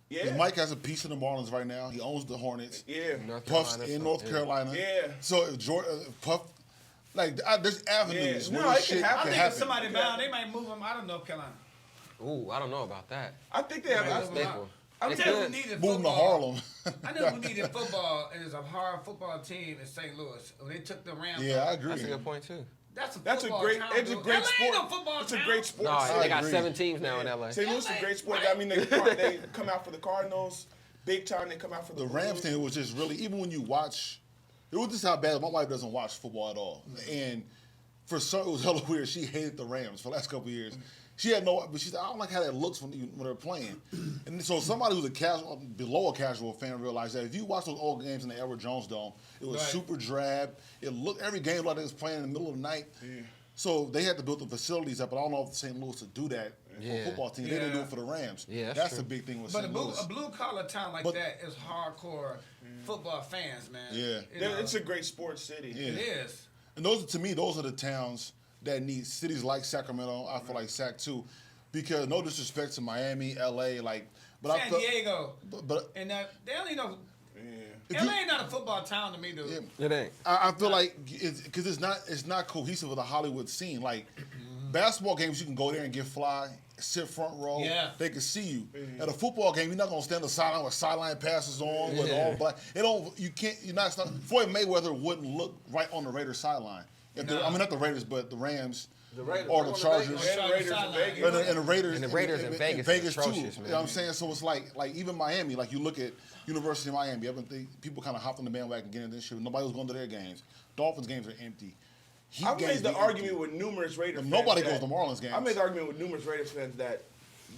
Yeah. And Mike has a piece in the Marlins right now. He owns the Hornets. Yeah. Puff's in North Carolina. Yeah. So if Puff, like, there's avenues Yeah. where No, this it can shit happen. I can think if happen. somebody bound, they might move him out of North Carolina. Ooh, I don't know about that. I think they have. That's I staple. I'm It's telling you, good. we needed Move him to football. Harlem. I know we needed football, and there's a hard football team in St. Louis. When they took the Rams, Yeah, I agree. That's a good point too. that's a That's a football great. town, It's a dude. great LA sport. Ain't no football It's a town. great sport. No, they got agree. 7 teams now in LA. St. Louis is a great sport. I mean, they come out for the Cardinals big time. They come out for the The Rams Blues. thing was just really, even when you watch, it was just how bad. My wife doesn't watch football at all. And for some, it was hella weird. She hated the Rams for the last couple of years. She had no, but she said, I don't like how that looks when they're playing. And so somebody who's a casual, below a casual fan realized that if you watch those old games in the Edward Jones Dome, it was Right. super drab. It looked, every game like it was playing in the middle of the night. So they had to build the facilities up, but I don't know if St. Louis would do that for a Yeah. football team. They didn't do Yeah. it for the Rams. Yeah, that's that's true. the big thing with But St. Louis. a blue collar town like But- that is hardcore football fans, man. Yeah. You know, It's a great sports city. Yeah. it is. And to me, those are the towns that need cities like Sacramento. I feel like Sac too, because no disrespect to Miami, LA, like, but I San feel, Diego. but And they don't even know. if LA you- ain't not a football town to me, dude. It ain't. I feel like because it's not cohesive with the Hollywood scene. Like basketball games, you can go there and get fly, sit front row. Yeah. They can see you. At a football game, you're not gonna stand the sideline with sideline passes on with all black. It don't. You can't. You're not. Floyd Mayweather wouldn't look right on the Raiders sideline. If I mean, not the Raiders, but the Rams. Raiders. Or the Chargers. And Raiders in Vegas. And the Raiders, And the Raiders in Vegas is Vegas too. atrocious, You man. know what I'm saying? So it's like even Miami, like you look at University of Miami, people kind of hopped on the bandwagon getting this shit. Nobody was going to their games. Dolphins games are empty. Heat I've games made the be argument empty. with numerous Raiders fans. Nobody that- goes to Marlins games. I made the argument with numerous Raiders fans that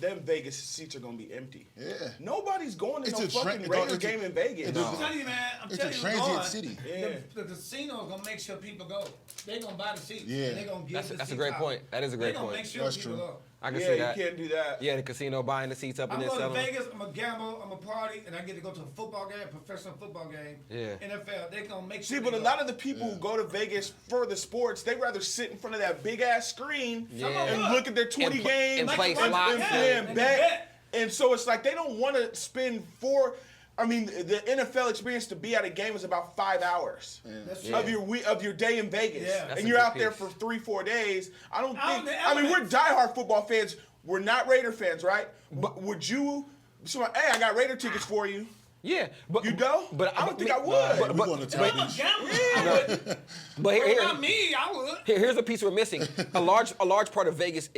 them Vegas seats are going to be empty. Yeah. Nobody's going to It's no a tra- fucking it's Raider a- game in Vegas. it's I'm telling you, man. I'm It's a telling you, transient going, city. Yeah. The casino's gonna make sure people go. They gonna buy the seats. Yeah. And they gonna give That's the a seats great out. point. That is a They great gonna point. make sure That's people true. go. I can Yeah, see you that. can't do that. Yeah, the casino buying the seats up I'm and then going to selling them. Vegas. I'm a gamble. I'm a party, and I get to go to a football game, a professional football game. Yeah. NFL. They gonna make See, sure. but they a go. lot of the people who go to Vegas for the sports, they rather sit in front of that big ass screen Yeah. and look at their 20 And pl- games and play and slots. play Yeah, and and bet. bet. And so it's like they don't want to spend the NFL experience to be at a game is about 5 hours That's Yeah. of your day in Vegas, Yeah. That's and a you're good out there piece. for 3-4 days. I don't Out in think. the I mean, we're elements. diehard football fans. We're not Raider fans, right? But would you? So, hey, I got Raider tickets for you. Yeah, but You go? But I don't think I would. Hey, But- we going to If I'm a Titans. gambler, I would. but But here, not me, I would. here's a piece we're missing. A large part of Vegas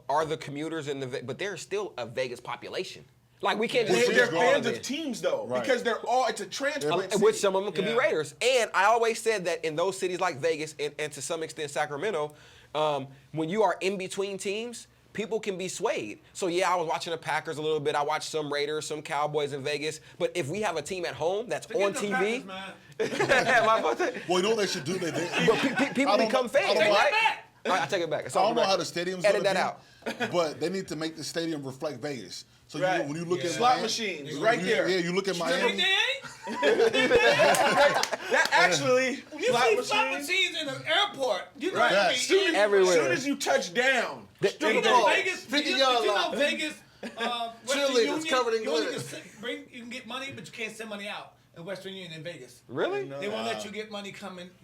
are the commuters in but there's still a Vegas population. Like we can't just They're They're fans all of it. teams though, Right. because it's a transplant city. Which some of them could be Yeah. Raiders. And I always said that in those cities like Vegas and to some extent Sacramento, when you are in between teams, people can be swayed. So yeah, I was watching the Packers a little bit. I watched some Raiders, some Cowboys in Vegas. But if we have a team at home that's Forget on the TV, Packers, man. Am I about to- Well, you know what they should do? but people I don't become know- fans, I don't know- right? back. I take it back. It's I all don't know back. how the stadium's Edit gonna that be, out. but they need to make the stadium reflect Vegas. So Right. when you look at Slot Miami- machines, you- right you- there. Yeah, you look at You think Miami. they ain't? That actually, You see slot machines in the airport. You know Right. what I Yes. mean? Everywhere. As soon as you touch down, You straight know there. Vegas, 50-yard you know line. Vegas, Western Cheerleaders Union, covered in you only glitter. you can get money, but you can't send money out in Western Union in Vegas. Really? They won't let you get money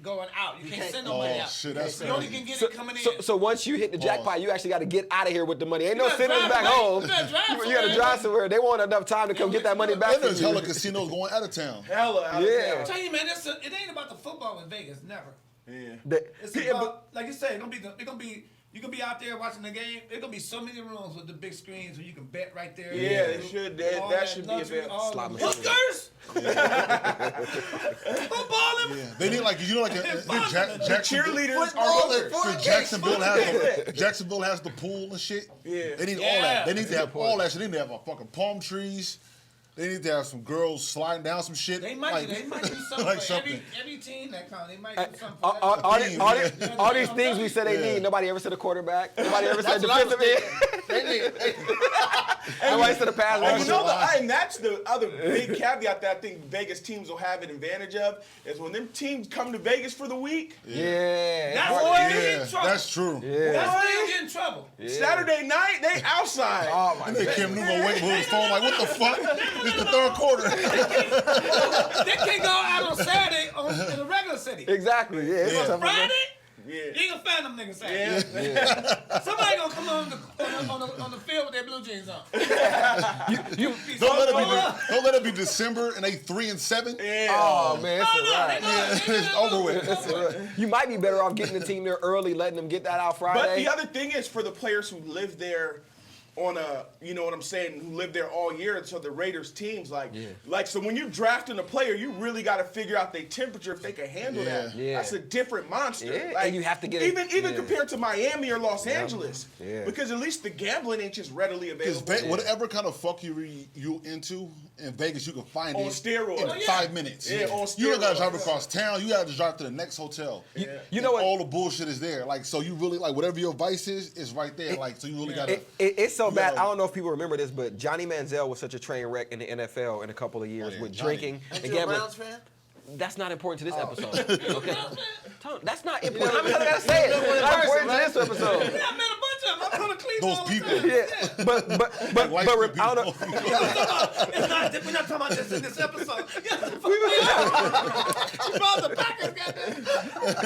going out. You can't send no Oh, money out. shit, that's you only crazy. can get So, it coming in. so once you hit the jackpot, you actually got to get out of here with the money. Ain't no gotta sinners drive back away. home. You gotta drive You got to somewhere. drive somewhere. They want enough time to come get that money back And from there's you. hella casinos going out of town. Hella out of Yeah. town. I tell you, man, it ain't about the football in Vegas. Never. Yeah. It's Yeah, about, like you said, you can be out there watching the game. There's gonna be so many rooms with the big screens where you can bet right there. Yeah, they should. All That should be luxury, available. all Slot the machine. hookers. Football and Yeah, they need like Jackson. Cheerleaders Football are and hookers. football. So Jacksonville has the pool and shit. Yeah. They need all Yeah. that. They need to have all that shit. They need to have a fucking palm trees. They need to have some girls sliding down some shit. They might, like, they might do something like for something. every team that comes. They might do something for All, all, that. all these things we said they need. Nobody ever said a quarterback. Nobody ever said defensive end. Nobody said a pass And rusher. and that's the other big caveat that I think Vegas teams will have an advantage of is when them teams come to Vegas for the week. Yeah. That's where they get Yeah, in trouble. that's true. That's where they get in trouble. Saturday night, they outside. Oh my And then god. Cam Newton gonna wait for his phone like, what the fuck? It's the third quarter. They can't go out on Saturday in a regular city. Exactly. Yeah. It's tough. Friday, Yeah. you ain't gonna find them niggas Saturday. Somebody gonna come on the field with their blue jeans on. Don't let it be December and they 3-7. Yeah. Oh man, it's No, a wrap. It's over with. You might be better off getting the team there early, letting them get that out But Friday. the other thing is for the players who live there on a, you know what I'm saying, who live there all year, so the Raiders teams, like so when you're drafting a player, you really got to figure out their temperature if they can handle that. Yeah. That's a different monster. Yeah, Like, and you have to get it- even yeah. compared to Miami or Los Angeles, Yeah. because at least the gambling ain't just readily Because available. whatever kind of fuck you into in Vegas, you can find On it steroids. in Oh, yeah. 5 minutes. Yeah, on You don't gotta steroids. drive across town. You gotta drive to the next hotel. You And know what? all the bullshit is there. Like, so you really like whatever your vice is right there. Like, so you really gotta. It's so you bad. gotta- I don't know if people remember this, but Johnny Manziel was such a train wreck in the NFL in a couple of years yeah, with Johnny. drinking Ain't and you a gambling. Browns fan? That's not important to this Oh. episode. Okay, that's not important. How many times I gotta say it? It's not important to this episode. I met a bunch of them. I'm gonna clean Those all the people. time. Yeah, but Like I don't know. We're not talking about this in this episode. You brought the Packers, goddamn.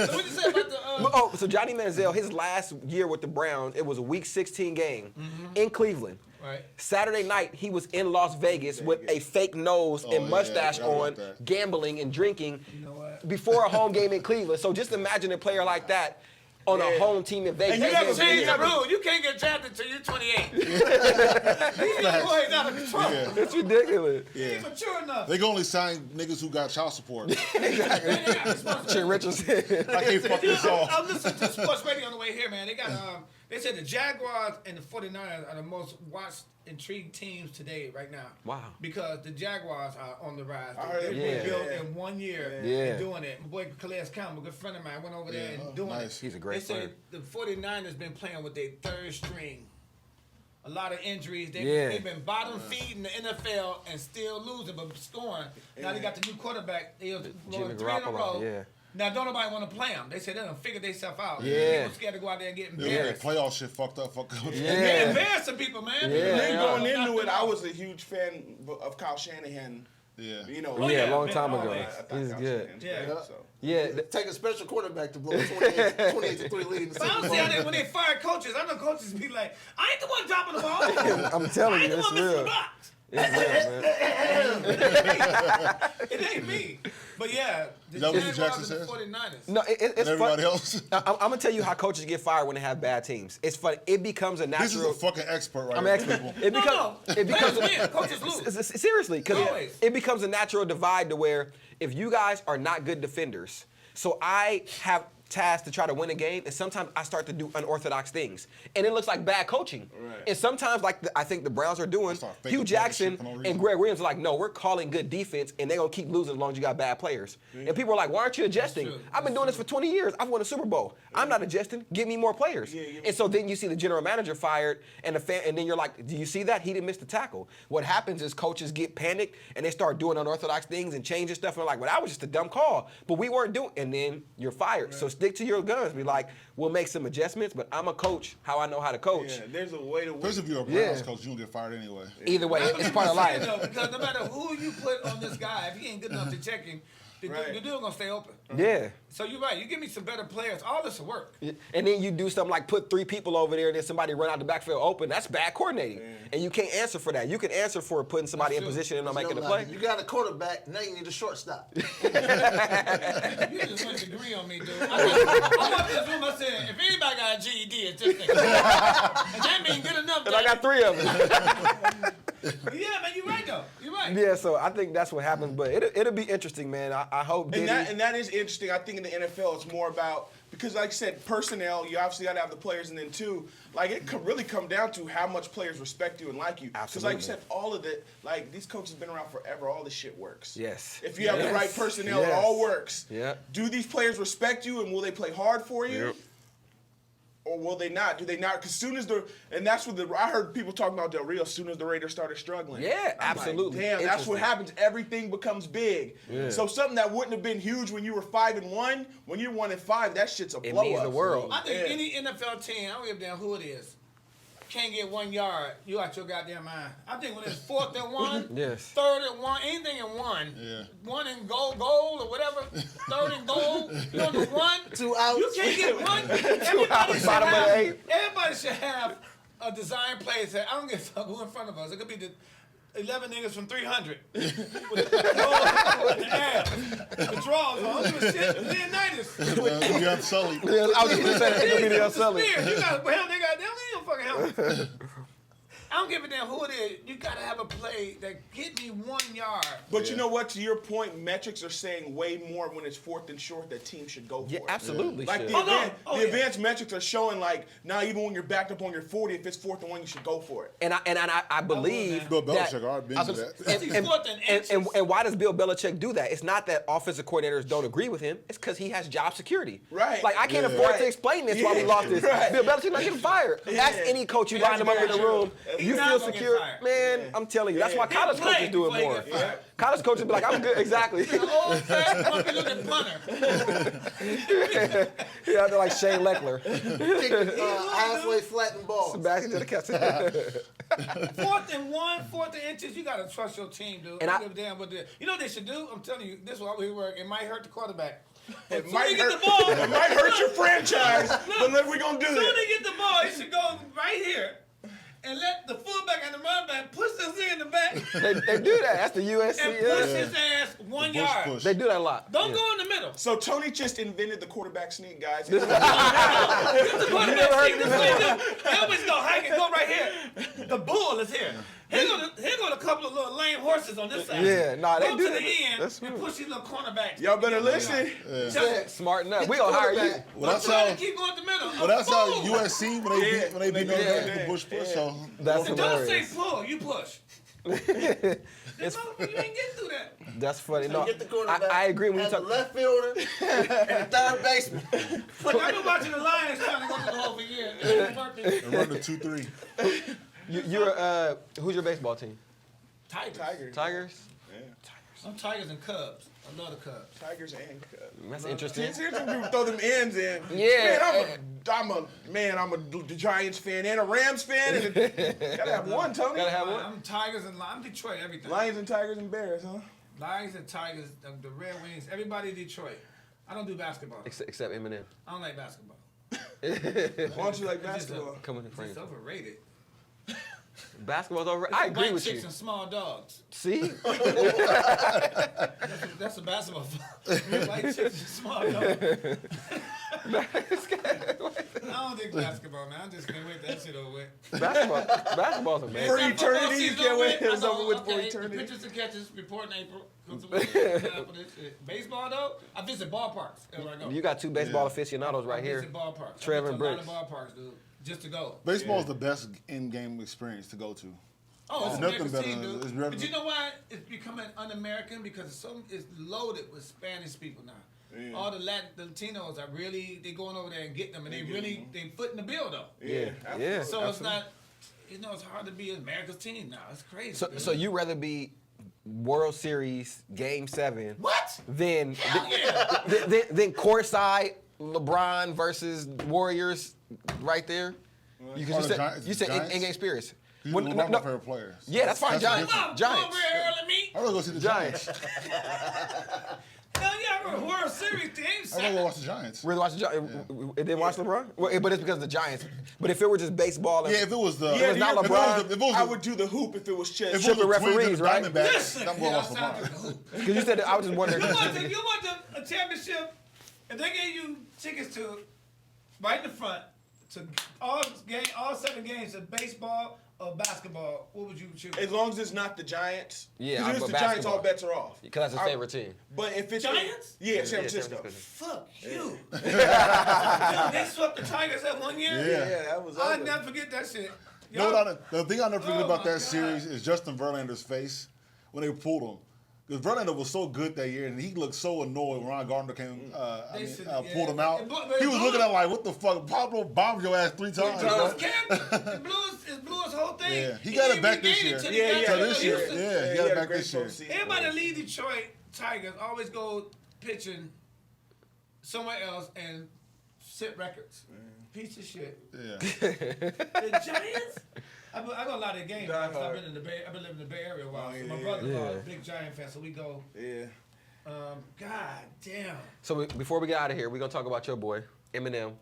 So what you say about the? So Johnny Manziel, his last year with the Browns, it was a Week 16 game in Cleveland. Right. Saturday night, he was in Las Vegas with a fake nose Oh, and yeah, mustache I forgot on, about that. gambling and drinking You know what? before a home game in Cleveland. So just imagine a player like that on a home team in Vegas. And you That never game's Change weird. the rule. You can't get drafted until you're 28. These young boys out of control. Yeah. It's ridiculous. They ain't mature enough. They can only sign niggas who got child support. They got responsibility. Chin Richardson. I can't fuck this off. I'm listening to sports radio on the way here, man. They got they said the Jaguars and the 49ers are the most watched, intrigued teams today, right now. Wow. Because the Jaguars are on the rise. I heard They've it. been built Yeah. in 1 year Yeah. and doing it. My boy Calais Campbell, a good friend of mine, went over there and doing nice. it. He's a great They said player. the 49ers been playing with their third string. A lot of injuries. Yeah. They've been bottom feeding the NFL and still losing, but scoring. Now they got the new quarterback. They Jimmy 3 in a Garoppolo, row. yeah. Now don't nobody want to play them. They said they done figured themselves out. Yeah. People scared to go out there and get Yeah, embarrassed. playoff shit fucked up. They're Yeah. embarrassing people, man. Yeah. And then going Knock into it, them I out. was a huge fan of Kyle Shanahan. Yeah. You know, Oh, Yeah, yeah, a long man, time ago. always. I thought He's Kyle good. Shanahan's Yeah. great, so. Yeah. Take a special quarterback to blow a 28-3 lead in the But I Super don't Bowl. see how when they fire coaches, I know coaches be like, I ain't the one dropping the ball. I'm telling I you, ain't the it's one missing the real. box. It's real, man. It ain't me. But yeah, the That was Jaguars Jackson and the says? 49ers. No, it's And fun. everybody else. I'm gonna tell you how coaches get fired when they have bad teams. It's fun. It becomes a This is natural. a fucking expert right I'm here, an expert. people. It No, becomes. no. It becomes. Players win, coaches lose. Seriously, because Always. it becomes a natural divide to where if you guys are not good defenders, so I have tasked to try to win a game, and sometimes I start to do unorthodox things, and it looks like bad coaching. Right. And sometimes, like I think the Browns are doing, Start faking Hugh bullshit Jackson for no and reason. Greg Williams are like, no, we're calling good defense, and they're gonna keep losing as long as you got bad players. And people are like, why aren't you adjusting? true. I've been doing this for 20 years. I've won a Super Bowl. I'm not adjusting. Give me more players. And so then you see the general manager fired, and and then you're like, do you see that? He didn't miss the tackle. What happens is coaches get panicked, and they start doing unorthodox things and changing stuff, and they're like, well, that was just a dumb call. But we weren't doing, and then you're fired. So stick to your guns. Be like, we'll make some adjustments, but I'm a coach how I know how to coach. Yeah, there's a way to win. Especially if you're a Browns coach, you don't get fired anyway. Either way, That's what it's people part of saying, life. though, because no matter who you put on this guy, if he ain't good enough to check him, the Right. dude gonna stay open. Yeah. So you're right. You give me some better players, all this will work. And then you do something like put 3 people over there and then somebody run out the backfield open. That's bad coordinating. And you can't answer for that. You can answer for putting somebody in That's true. position and not making a Like, play. You got a quarterback, now you need a shortstop. You just went to agree on me, dude. I walked in this room, I said, if anybody got a GED, it's this nigga. And that means good enough. And I got 3 of them. Yeah, man, you're right, though. You're right. Yeah, so I think that's what happens. But it'll be interesting, man. I hope Diddy. And that is interesting. I think in the NFL, it's more about because like I said, personnel, you obviously got to have the players, and then two, like it could really come down to how much players respect you and like you. Because like you said, all of it, like these coaches have been around forever. All this shit works. Yes. If you have the right personnel, it all works. Yeah. Do these players respect you, and will they play hard for you? Yep. Or will they not? Do they not? Because soon as I heard people talking about Del Rio as soon as the Raiders started struggling. Yeah, I'm absolutely. Like, damn, that's what happens. Everything becomes big. Yeah. So something that wouldn't have been huge when you were 5-1, when you're 1-5, that shit's a blow up. It means the world. I think any NFL team, I don't give a damn who it is, can't get 1 yard, you out your goddamn mind. I think when it's 4th and 1, Yes. 3rd and 1, anything in 1, Yeah. 1 and goal or whatever, 3rd and goal, you on the 1, 2 outs. you can't get 1. Everybody should have a design play that say, I don't give a fuck who in front of us. It could be the 11 niggas from 300 with the goals and the abs, the draws. I don't give a shit. Leonidas. Young Sully. I was just gonna say that. It could be the Spear. Sully. You got a helmet, they got them, they don't fucking helmet. I don't give a damn who it is. You gotta have a play that get me 1 yard. But you know what? To your point, metrics are saying way more when it's 4th and short that teams should go for Yeah, it. absolutely. Like should. the advanced metrics are showing like now even when you're backed up on your 40, if it's 4th and 1, you should go for it. And I believe Bill that, Belichick, I've been to that. He's 4th and inches. and why does Bill Belichick do that? It's not that offensive coordinators don't agree with him. It's because he has job security. Right. Like I can't afford to explain this why we lost this. Right. Bill Belichick not getting fired. Ask any coach you line him up in the room. He's You not feel gonna get secure, fired. man. I'm telling you, that's why He'll college play coaches do it before he more. get fired. College coaches be like, I'm good. Exactly. The old fat pumpy looking punter. Yeah, they're like Shane Leckler. Halfway flattened ball. Back into the catch. 4th and 1, 4th and inches, you gotta trust your team, dude. And I I- don't give a damn what you know what they should do? I'm telling you, this is why we work. It might hurt the quarterback. It Soon might they get hurt. the ball. It might hurt your franchise, but look, we're gonna do Soon they that. get the ball, he should go right here and let the fullback and the running back push this thing in the back they do that. That's the USC. and push his ass 1 yard. Push. They do that a lot. Don't Yeah. go in the middle. So Tony just invented the quarterback sneak, guys. Get the quarterback heard seat. of They always go hike and go right here. The bull is here. Here go a couple of little lame horses on this side. Yeah, nah, they go do to that. the end That's and smart. push these little cornerbacks. Y'all better listen. Just Smart enough. We gonna hire you. Well, that's try how. to keep going to the middle. Well, that's how Boom. USC when they beat Notre Dame, the Bush push. So That's And don't say hilarious. pull, you push. This motherfucker, you ain't get through that. That's funny. No, Get the quarterback. I agree when you have talk. the left fielder and the third baseman. I've been watching the Lions trying to go to the hole for years. It ain't working. and run the 2-3. You're who's your baseball team? Tigers. Tigers. I'm Tigers and Cubs. I love the Cubs. Tigers and Cubs. That's interesting. Here's when people throw them ends in. Yeah. Man, I'm a Giants fan and a Rams fan. And gotta have one, Tony. Gotta have one. I'm Tigers and I'm Detroit, everything. Lions and Tigers and Bears, huh? Lions and Tigers, the Red Wings, everybody Detroit. I don't do basketball. Except Eminem. I don't like basketball. Why don't you like It's just basketball? Come in the frame. It's overrated. Basketball's over. I agree White with chicks you. and small dogs. See? That's a basketball. White chicks and small dogs. I don't think basketball, man. I just can't wait that shit over with. Basketball's amazing. For eternity, you can't wait. It's over with for The eternity. pitches and catches report in April. Come to me. For this shit. Baseball though, I visit ballparks everywhere I go. You got two baseball aficionados right I here. visit ballparks. Trevor I and went to Brixx. a lot of ballparks, dude, just to go. Baseball is the best in-game experience to go to. Oh, it's Nothing America's better team, than- dude. it's better But than- you know why it's becoming un-American? Because it's loaded with Spanish people now. All the Latinos are really, they going over there and getting them, and they footing the bill though. Yeah. Yeah. So it's not, it's hard to be America's team now. It's crazy. So you rather be World Series Game 7 what? than Yeah. than courtside LeBron versus Warriors right there? Or the Giants- You said Giants? in-game experience. He's When- one of my favorite players. Yeah, that's fine. different. Giants. Come on, Giants. over here, early me. I'm gonna go see the Giants. Giants. Hell yeah, I'm a World Series team. I'm gonna go watch the Giants. Really watch the Giants? It didn't watch LeBron? Well, but it's because of the Giants. But if it were just baseball, and Yeah, if it was the, it was not LeBron, if it was I the, would do the hoop if it was chess. if it was the Tripping Twins and referees, the right? Diamondbacks, Listen, I'm going yeah, to watch LeBron. because you said I was just wondering. You want a championship, and they gave you tickets to right in the front to all 7 games of baseball or basketball, what would you choose? As long as it's not the Giants. Yeah, Because if I'll it's go the Giants, basketball. all bets are off. Because that's his I- favorite team. But if it's Giants? Yeah, San Francisco. Fuck you. They swept the Tigers that one year? Yeah. that was I'll ugly. never forget that shit. You know Y'all- what the thing I never forget Oh about my that God. series is Justin Verlander's face when they pulled him. Because Verlander was so good that year, and he looked so annoyed when Ron Gardner came, pulled him out. But He was looking at him like, what the fuck? Pablo bombed your ass 3 times, Blues bro. kept Blues whole thing. Yeah, he got it back this gave year. to the Yeah, guys yeah, that this year, used to- yeah. he got had it a back great this year. postseason. Everybody that leave Detroit Tigers always go pitching somewhere else and set records. Piece of shit. Yeah. The Giants? I go a lot of games. Die I've hard. been in the Bay. I've been living in the Bay Area a while. Oh, So my yeah. brother-in-law is Yeah. a big Giant fan, so we go. Yeah. God damn. So before we get out of here, we're gonna talk about your boy Eminem.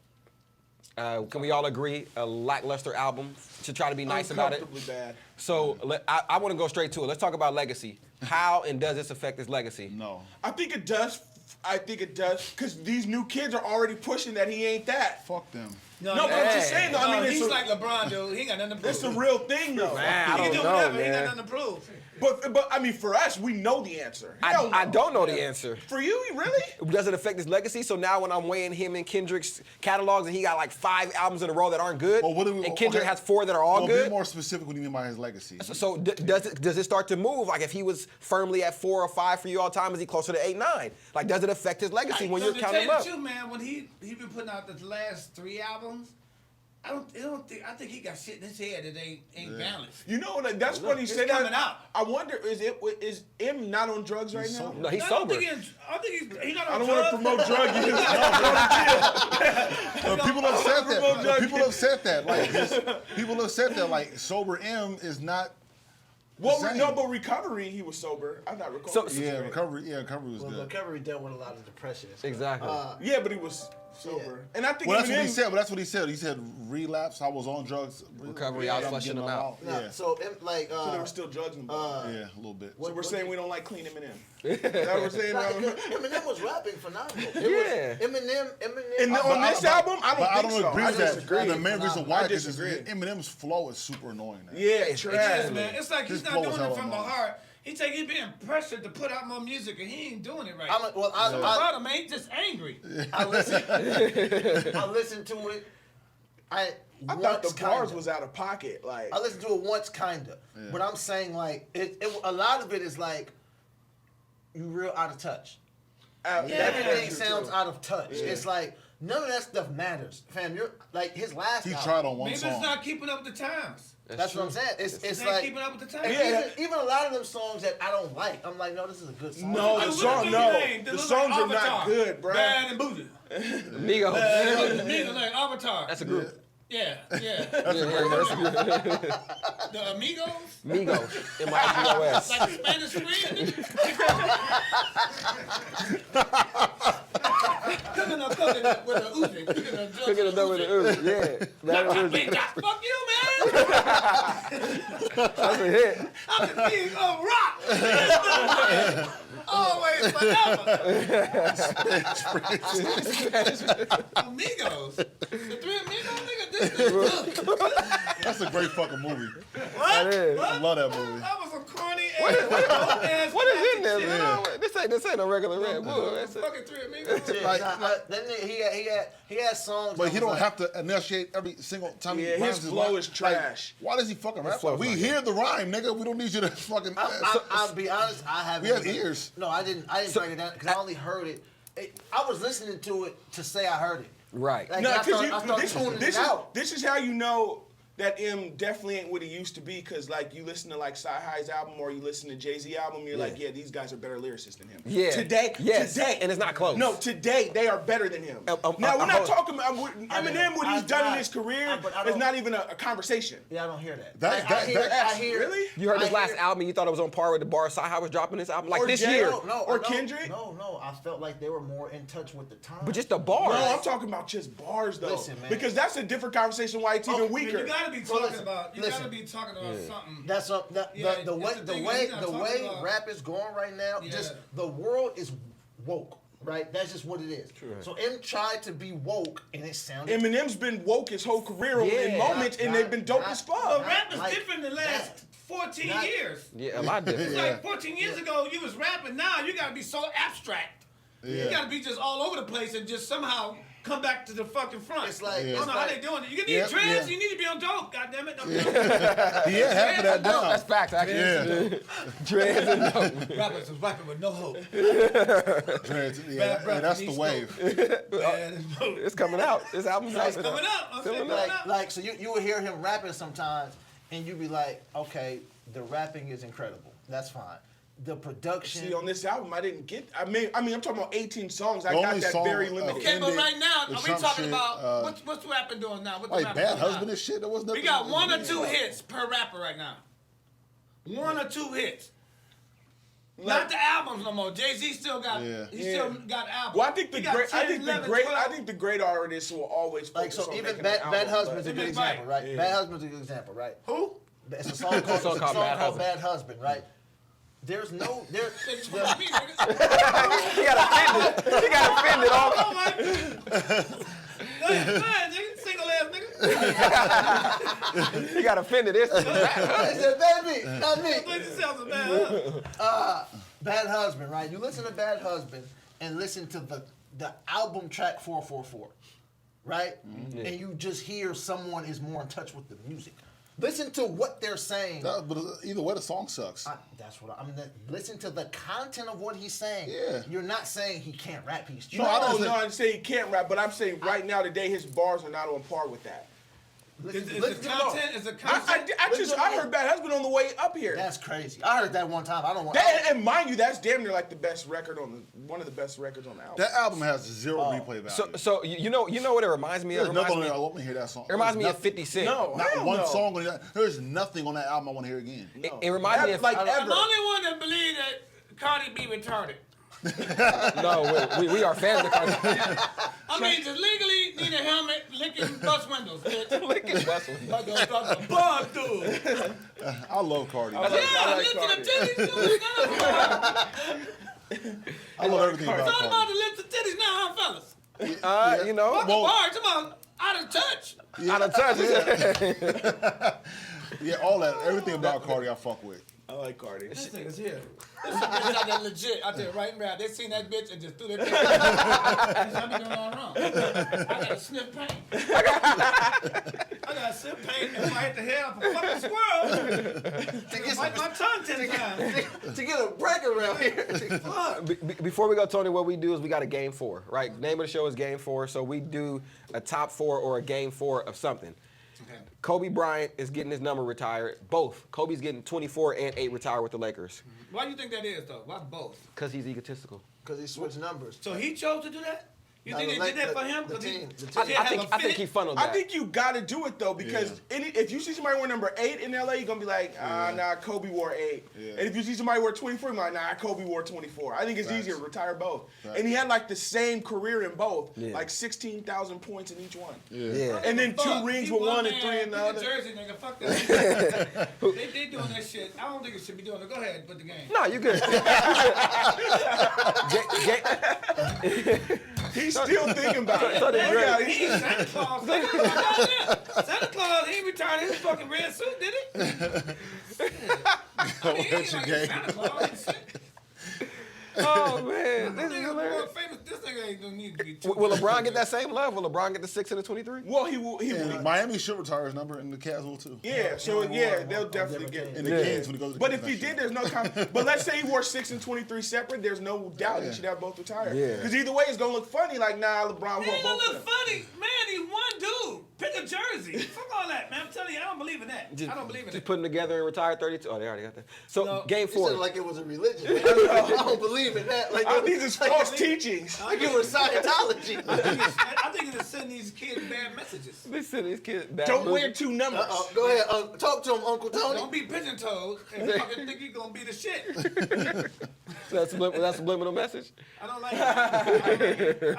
Can we all agree a lackluster album? To try to be nice about it. Uncomfortably bad. So I want to go straight to it. Let's talk about legacy. How and does this affect his legacy? No. I think it does. Because these new kids are already pushing that he ain't that. Fuck them. No, but I'm just saying, though. I mean, he's it's like LeBron, dude. He ain't got nothing to prove. it's a real thing, though. Man, I He don't can do know, whatever. He ain't got man. nothing to prove. But I mean, for us, we know the answer. Hell I no. don't know the answer. For you, really? Does it affect his legacy? So now when I'm weighing him and Kendrick's catalogs and he got like 5 albums in a row that aren't good, Well, what do we- and Kendrick okay. has 4 that are all Well, good. be more specific. What do you mean by his legacy? So does it start to move? Like if he was firmly at 4 or 5 for you all time, is he closer to 8, 9? Like does it affect his legacy when So you're to counting him tell up? you the truth, man, when he been putting out the last 3 albums, I think he got shit in his head that ain't balanced. You know what? That's funny you It's say that. coming out. I wonder, is M not on drugs right now? No, he's I sober. don't think he's not I on don't want to drugs. promote drug use. People upset Honorable that. judge. People upset that. Like people upset that. Like sober M is not. Well, Same. no, but recovery, he was sober. I'm not recovering. Yeah, recovery. Yeah, recovery was Well, good. recovery dealt with a lot of depression. Exactly. Yeah, but he was sober. And I think Well, that's what he Eminem- said. But that's what he said. He said relapse. I was on drugs. Recovery, I was I'm flushing getting them out. Nah, Yeah. so like So there were still drugs involved. Yeah, a little bit. So we're what saying did- we don't like clean Eminem. Is that what we're saying? like, now? Eminem was rapping phenomenal. Yeah. Eminem. And But on this album, I but don't I think don't so. agree I with that. disagree. And the main reason why I is disagree. Eminem's flow is super annoying. Now. Yeah, It trash. is, man. It's like he's His not flow doing is it hella from the annoying. heart. He's being pressured to put out more music, and he ain't doing it right. I about him, man. He's just angry. listen to it. I thought the bars was out of pocket. Like, I listened to it once, kinda. But I'm saying like a lot of it is like you real out of touch. Everything sounds out of touch. It's like none of that stuff matters, fam. You're like his last. He album, tried on one Maybe song. it's not keeping up with the times. That's what I'm saying. It's It's not like keeping up with the and times. even a lot of them songs that I don't like. I'm like, no, this is a good song. No, Look the at song, the no. name. The Look songs like are not Avatar. good, bro. Bad and booty. Migos. Nigga like Avatar. That's a group. Yeah. That's a group. The Amigos. Migos. M-I-G-O-S. Like the Spanish screen. Cooking up with a Uzi. Cooking it up with the ooze. Yeah. Not big guy. Fuck you, man. That's a hit. I'm the king of rock. Always, forever. Amigos. The 3 Amigos, nigga. This is That's a great fucking movie. That is. I love that movie. That was a corny ass. What is in there? shit. Man? This ain't a regular Red Bull. That's it. Fucking 3 Amigos. That nigga, he had songs. But that he was don't like, have to initiate every single time Yeah, he rhymes his flow line. is trash. Like, why does he fucking rap? flow's We not hear the rhyme, nigga. We don't need you to fucking. I'll be honest. I haven't. We have even- ears. No, I didn't break it down because I only heard it. I was listening to it to say I heard it. Right. Like, No, I because started tuning it out. this is how you know that M definitely ain't what he used to be. Because like you listen to like Sci-Hi's album or you listen to Jay-Z album, you're like, yeah, these guys are better lyricists than him. Yeah. Today, Yes. And it's not close. No, today they are better than him. Now we're not talking about Eminem. What he's done in his career is not even a conversation. Yeah, I don't hear that. That- I hear. Really? You heard his I last hear- album, you thought it was on par with the bar Sci-Hi was dropping this album? Like Or this Jay- year. Or Kendrick? No. I felt like they were more in touch with the time. But just the bars. No, I'm talking about just bars though. Listen, man. Because that's a different conversation. Why it's even Oh, weaker. You gotta be Well, talking listen, about. You listen. gotta be talking about something. That's up. Yeah, The that's the thing, way he's not talking about- rap is going right now. Yeah. Just the world is woke. right? That's just what it is. So M tried to be woke, and it sounded. Eminem's been woke his whole career in moments, and they've been dope as fuck. But rap is like different the last 14 years. Yeah, a lot different. It's like 14 years ago, you was rapping. Now you gotta be so abstract. You gotta be just all over the place and just somehow come back to the fucking front. It's like- I don't know how they doing it. You need dreads. You need to be on dope. Goddamn it. He had half of that down. That's facts, actually. Yeah. Dreads and dope. Rappers is rapping with no hope. Dreads, Bad breath, that's he the needs wave. It's coming out. This album's out. It's coming up. I'm saying Coming coming up. up. Like, so you will hear him rapping sometimes, and you be like, okay, the rapping is incredible. That's fine. The production. See, on this album, I didn't get. I mean, I'm talking about 18 songs. I The got only that song, very limited. Okay, but right now, the are we Trump talking shit, about what's rapping doing now? What the like rapping Bad doing now? Husband and shit. There was nothing. We got 1 or 2 hits per rapper right now. 1 or 2 hits. Not the albums no more. Jay-Z still got. He still got albums. Well, I think He got 10, 11, 12. I think the great artists will always Like, focus so on even making Bad, an Bad album, Husband's a but- good example, right? Yeah. Bad Husband's a good example, right? Who? It's a song called, called Bad Husband, right? There's no there. Bitch, fuck me, nigga. He got offended. He got offended. All Oh my. Go ahead, nigga. Single ass nigga. he got offended. This. It's a baby, not me. Like this sounds a bad, huh? Bad Husband, right? You listen to Bad Husband and listen to the album track 444, right? And you just hear someone is more in touch with the music. Listen to what they're saying. But either way, the song sucks. That's what I'm. Listen to the content of what he's saying. Yeah. You're not saying he can't rap. He's No, I'm saying he can't rap, but I'm saying right now today his bars are not on par with that. Is the content? Is the content? I heard Bad Husband on the way up here. That's crazy. I heard that one time. I don't want. And mind you, that's damn near like the best record one of the best records on the album. That album has zero replay value. So you know what it reminds me of? There's nothing on there. Let me hear that song. It reminds me of Nothing. 50 Cent. No, Not hell one no. song on that. There's nothing on that album I want to hear again. It reminds me of Like I'm ever. the only one that believe that Cardi B retarded. No, we are fans of Cardi. I mean, just legally need a helmet, licking bus windows, bitch. Licking bus windows. Like those fucking bug dude. I love Cardi. I like Yeah, listen Cardi. to titties. I love everything It's about all about Cardi. the lips and titties now, huh, fellas? You know, Fucking bars, come on, out of touch. out of touch. Yeah, all that, everything about Cardi I fuck with. I like Cardi. This nigga's here. This bitch out there legit, out there right now. They seen that bitch and just threw their dick. I be doing all wrong. I got a sniff paint. I got a sniff paint, and if I hit the head of a fucking squirrel, bite my tongue 10 times. To get a break around here. Fuck. Before we go, Tony, what we do is we got a game 4, right? Name of the show is game 4, so we do a top 4 or a game 4 of something. Kobe Bryant is getting his number retired. Both. Kobe's getting 24 and 8 retired with the Lakers. Why do you think that is, though? Why both? Because he's egotistical. Because he switched numbers. So he chose to do that? You No, think the they did that Lak- for him? the 'Cause he- team- the 'cause team. he I had think a he fit? funneled I that. think you gotta do it though because if you see somebody wear number 8 in LA, you're gonna be like, nah, Kobe wore 8. Yeah. And if you see somebody wear 24, you're like, nah, Kobe wore 24. I think it's Facts. easier to retire both. Facts. And he had like the same career in both, Yeah. like 16,000 points in each one. Yeah. And then Fuck, 2 rings he with one 1 and man, 3 in the pick a other. Jersey, nigga. Fuck that. they doing that shit. I don't think it should be doing it. Go ahead, put the game. No, you good. He's still thinking about it. So the Yeah, Drake- He ain't Santa Claus. nigga. Santa Claus, he ain't retired his fucking red suit, did he? I mean, he ain't like Santa Claus and shit. Oh, man. This This is nigga more hilarious. famous. This nigga ain't gonna need to be too. Will LeBron get that same love? Will LeBron get the 6 and the 23? Well, he will. And Miami should retire his number, and the Cavs will too. Yeah, so yeah, they'll definitely get. And the Kings when he goes to But the if he next year. did, there's no time. But let's say he wore 6 and 23 separate. There's no doubt he should have both retired. Yeah. Because either way, it's gonna look funny. Like, nah, LeBron It wore ain't gonna both. look of them. funny. Man, he's one dude. Pick a jersey. Fuck all that, man. I'm telling you, I don't believe in that. I don't believe in Just it. put them together and retire 32. Oh, they already got that. So, No, game He 4. said it like it was a religion. Man. I don't believe in that. Like These is false teachings. Like it was Scientology. I think it's sending these kids bad messages. They send these kids back. Don't wear 2 numbers. Go ahead. Talk to him, Uncle Tony. Don't be pigeon-toed and fucking think you're gonna be the shit. That's a subliminal message. I don't like that.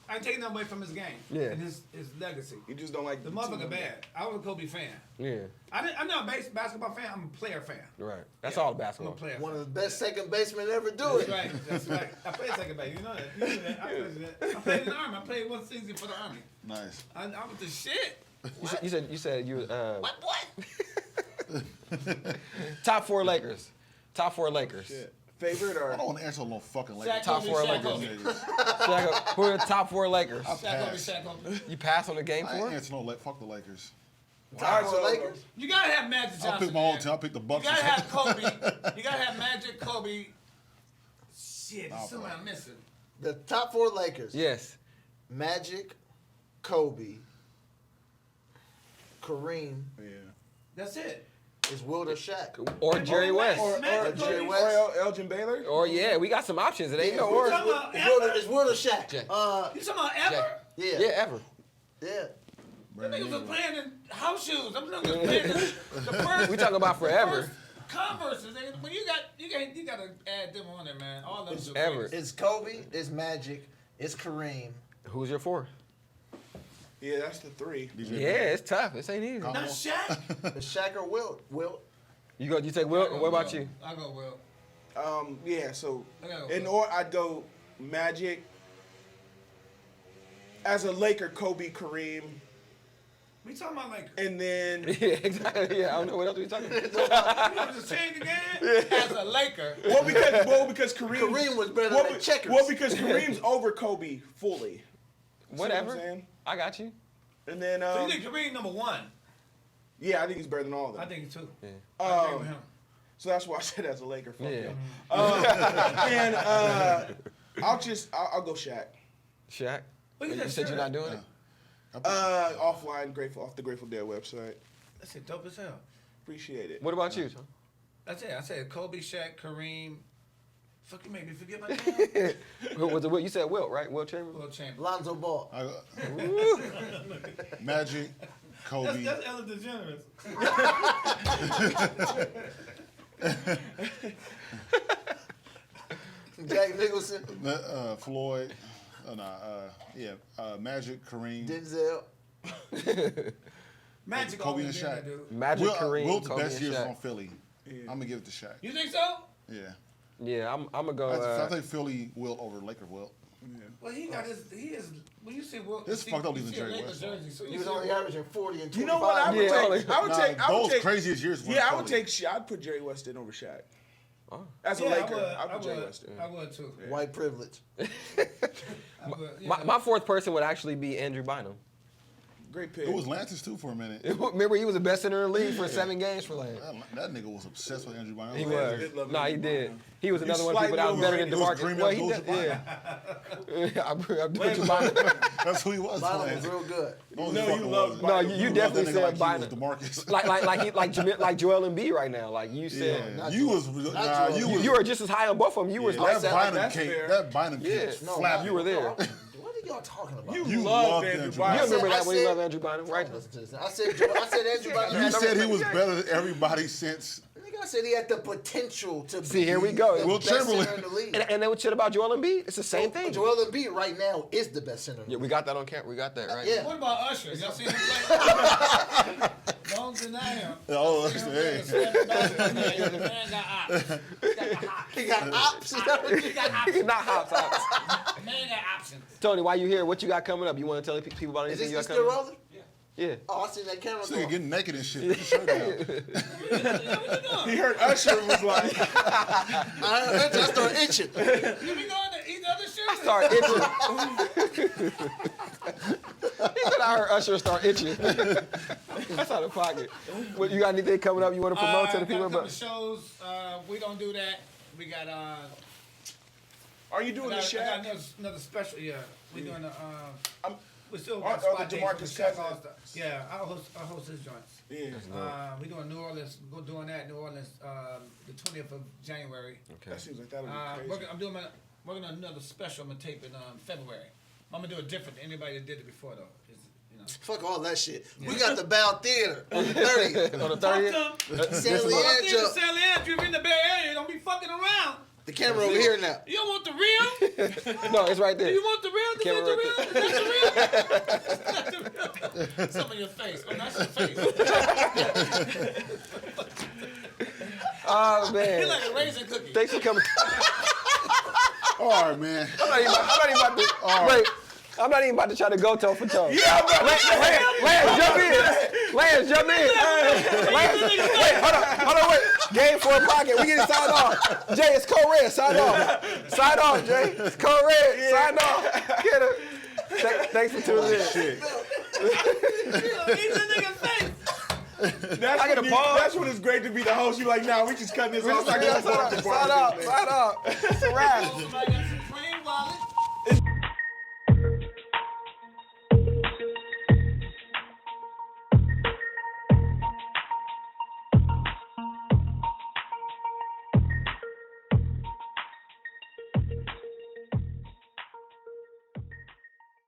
I I ain't taking nothing away from his game. Yeah. And his legacy. You just don't like The team motherfucker number. bad. I was a Kobe fan. Yeah. I'm not a basketball fan. I'm a player fan. Right. That's Yeah, all I'm a basketball. player. One fan. of the best second basemen ever do That's it. right. That's right. I played second base. You know that. You know that. I played in the Army. I played one season for the Army. Nice. I was the shit. You said you What? top 4 Lakers. Top 4 Lakers. Shit. Favorite I or don't want to answer no fucking Shaq Lakers. Top Kobe, 4 Shaq Lakers. Kobe. Shaq, who are the top 4 Lakers? Shaq Kobe, pass. Shaq Kobe. You pass on the game I ain't 4? answer no fuck the Lakers. Top Alright, 4 so- Lakers. You gotta have Magic Johnson. I'll pick my own man. team. I'll pick the You Bucks. gotta have Kobe. You gotta have Magic, Kobe. Shit, Nah, there's something bro. I'm missing. The top 4 Lakers. Yes. Magic, Kobe, Kareem. Yeah. That's it. Is Wilt or Shaq? Or Jerry West. or Jerry or West. Elgin Baylor? Or yeah, we got some options. It ain't no We're or. talking about Is Wilt or Shaq? Jack. You talking about ever? Yeah. Yeah, ever. Yeah. The niggas was playing in house shoes. I'm looking at the first. We talking about forever. Converses. When you gotta add them on there, man. All of them. Ever. It's Kobe, it's Magic, it's Kareem. Who's your 4? Yeah, that's the 3. Yeah, it's tough. This ain't easy. Not Shaq. It's Shaq or Wilt. Wilt. You take Will? What about you? I go Will. Yeah, so I gotta in go. order, I'd go Magic. As a Laker, Kobe, Kareem, We talking about like and then Yeah, exactly. Yeah, I don't know what else we talking about. you want to change the game as a Laker. because Kareem Kareem was better well, than Checkers. Well, because Kareem's over Kobe fully. See what I'm Whatever. saying? I got you. And then So you think Kareem number 1? yeah, I think he's better than all of them. I think so. Yeah. I agree with him. So that's why I said as a Laker. Fuck Yeah. him. And I'll go Shaq. Shaq. Look at You that said you're shirt. not doing it. Offline, off the Grateful Dead website. That's it, dope as hell. Appreciate it. What about you, Tom? That's it. I said Kobe, Shaq, Kareem. Fuck, you made me forget my name. Who was it? Will? You said Wilt, right? Wilt Chamberlain. Will Chamberlain. Lonzo Ball. Magic, Kobe. That's Ellen DeGeneres. Jack Nicholson. Floyd. Magic, Kareem. Denzel. Magic Kobe always and did Shaq. that, dude. Magic, Kareem, Wilt the Kobe, best and years Shaq. on Philly. I'm gonna give it to Shaq. You think so? Yeah. Yeah, I'm gonna go. I think Philly Wilt over Laker Wilt. Well, he is. When you see Will, This you fucked up you even see a Jerry Lakers West. jersey, so He you was see only averaging 40 and 25. You know what? I would Yeah, take. I would Those take. craziest years. were Yeah, I would Philly. take. I'd put Jerry West in over Shaq. Oh. As a Yeah, Laker, I I'd put Jerry would. West in. I would too. White privilege. I would, yeah. My 4th person would actually be Andrew Bynum. Great pick. It was Lance's too for a minute. Remember, he was the best center in the league for 7 games for Lance. That nigga was obsessed with Andrew Bynum. He Lance was. did love Nah, he Andrew did. Bynum. He was another one of the people slightly that was better than overrated. DeMarcus. He was Well, he Kareem did, yeah. I'm Lance doing Bynum. That's who he was. Bynum Lance. was real good. No, you love No, Bynum. you loved definitely that nigga said like he was Bynum. DeMarcus. like Joel Embiid right now. Like you said, Yeah, Not you Joel. was. Not Nah, Joel. you was. you were just as high on both of them. You was Yeah, like that that. Bynum that's cake. fair. That Bynum Yeah. cake. No, flapping. You were there. What are y'all talking about? You You loved loved Andrew Andrew Bynum. You remember I that when you said- loved Andrew Bynum, right? Listen to this. I said Andrew Bynum. You had said he the- was better than everybody since. Nigga, I said he had the potential to See, be here we go. the Will best Chamberlain. center in the league. And then what shit about Joel Embiid? It's the same thing. Joel Embiid right now is the best center. in the Yeah, we got that on camera. We got that right. Yeah. What about Usher? Y'all seen him play? Don't deny him. Oh, hey. The man got ops. He got ops. Is that what He got options. Not hops. The man got options. Tony, why you here? What you got coming up? You want to tell people about Is anything you this got still coming up? rolling? Yeah. Oh, I seen that camera. This nigga going. getting naked and shit. Put your shirt down. He heard Usher and was like, I started itching. You be going to eat the other shit? Start itching. He said I heard Usher start itching. That's out of pocket. What, you got anything coming up you want to promote to the people? Got a couple shows. We don't do that. We got "Are you doing the I got Shaq?" another special. Yeah, we doing the. I'm- We still Oh, got the spot dates DeMarcus for the Shaq Cousins. All-Star. Yeah, I'll host his joints. Yeah, We doing New Orleans. Go doing that in New Orleans the 20th of January. that seems like that would be crazy. I'm doing working on another special. I'm gonna tape in February. I'm gonna do it different than anybody that did it before though. Fuck all that shit. We got the Bow Theater on the 30th. On the Fuck 30th? them. Stanley Fuck them Edge in up. Sally Andrew in the Bay Area. Don't be fucking around. The camera over here now. You don't want the real? No, it's right there. Do you want the real? Camera Is that the real? That's the real. Some of your face. Oh, that's your face. Oh, You're man. like a raisin cookie. Thanks for coming. All right, man. I'm not even about to. Wait. I'm not even about to try to go toe for toe. Yeah, bro. Lance, jump in. Lance, jump in. Lance, wait, hold on, wait. Game for a pocket. We getting signed off. Jay, it's code red. Sign off. Sign off, Jay. It's code red. Sign off. Get it. Thanks for tuning in. Shit. Eat the nigga's face. That's when it's great to be the host. You like, nah, we just cutting this off. Sign off. Sign off. It's a wrap. Somebody got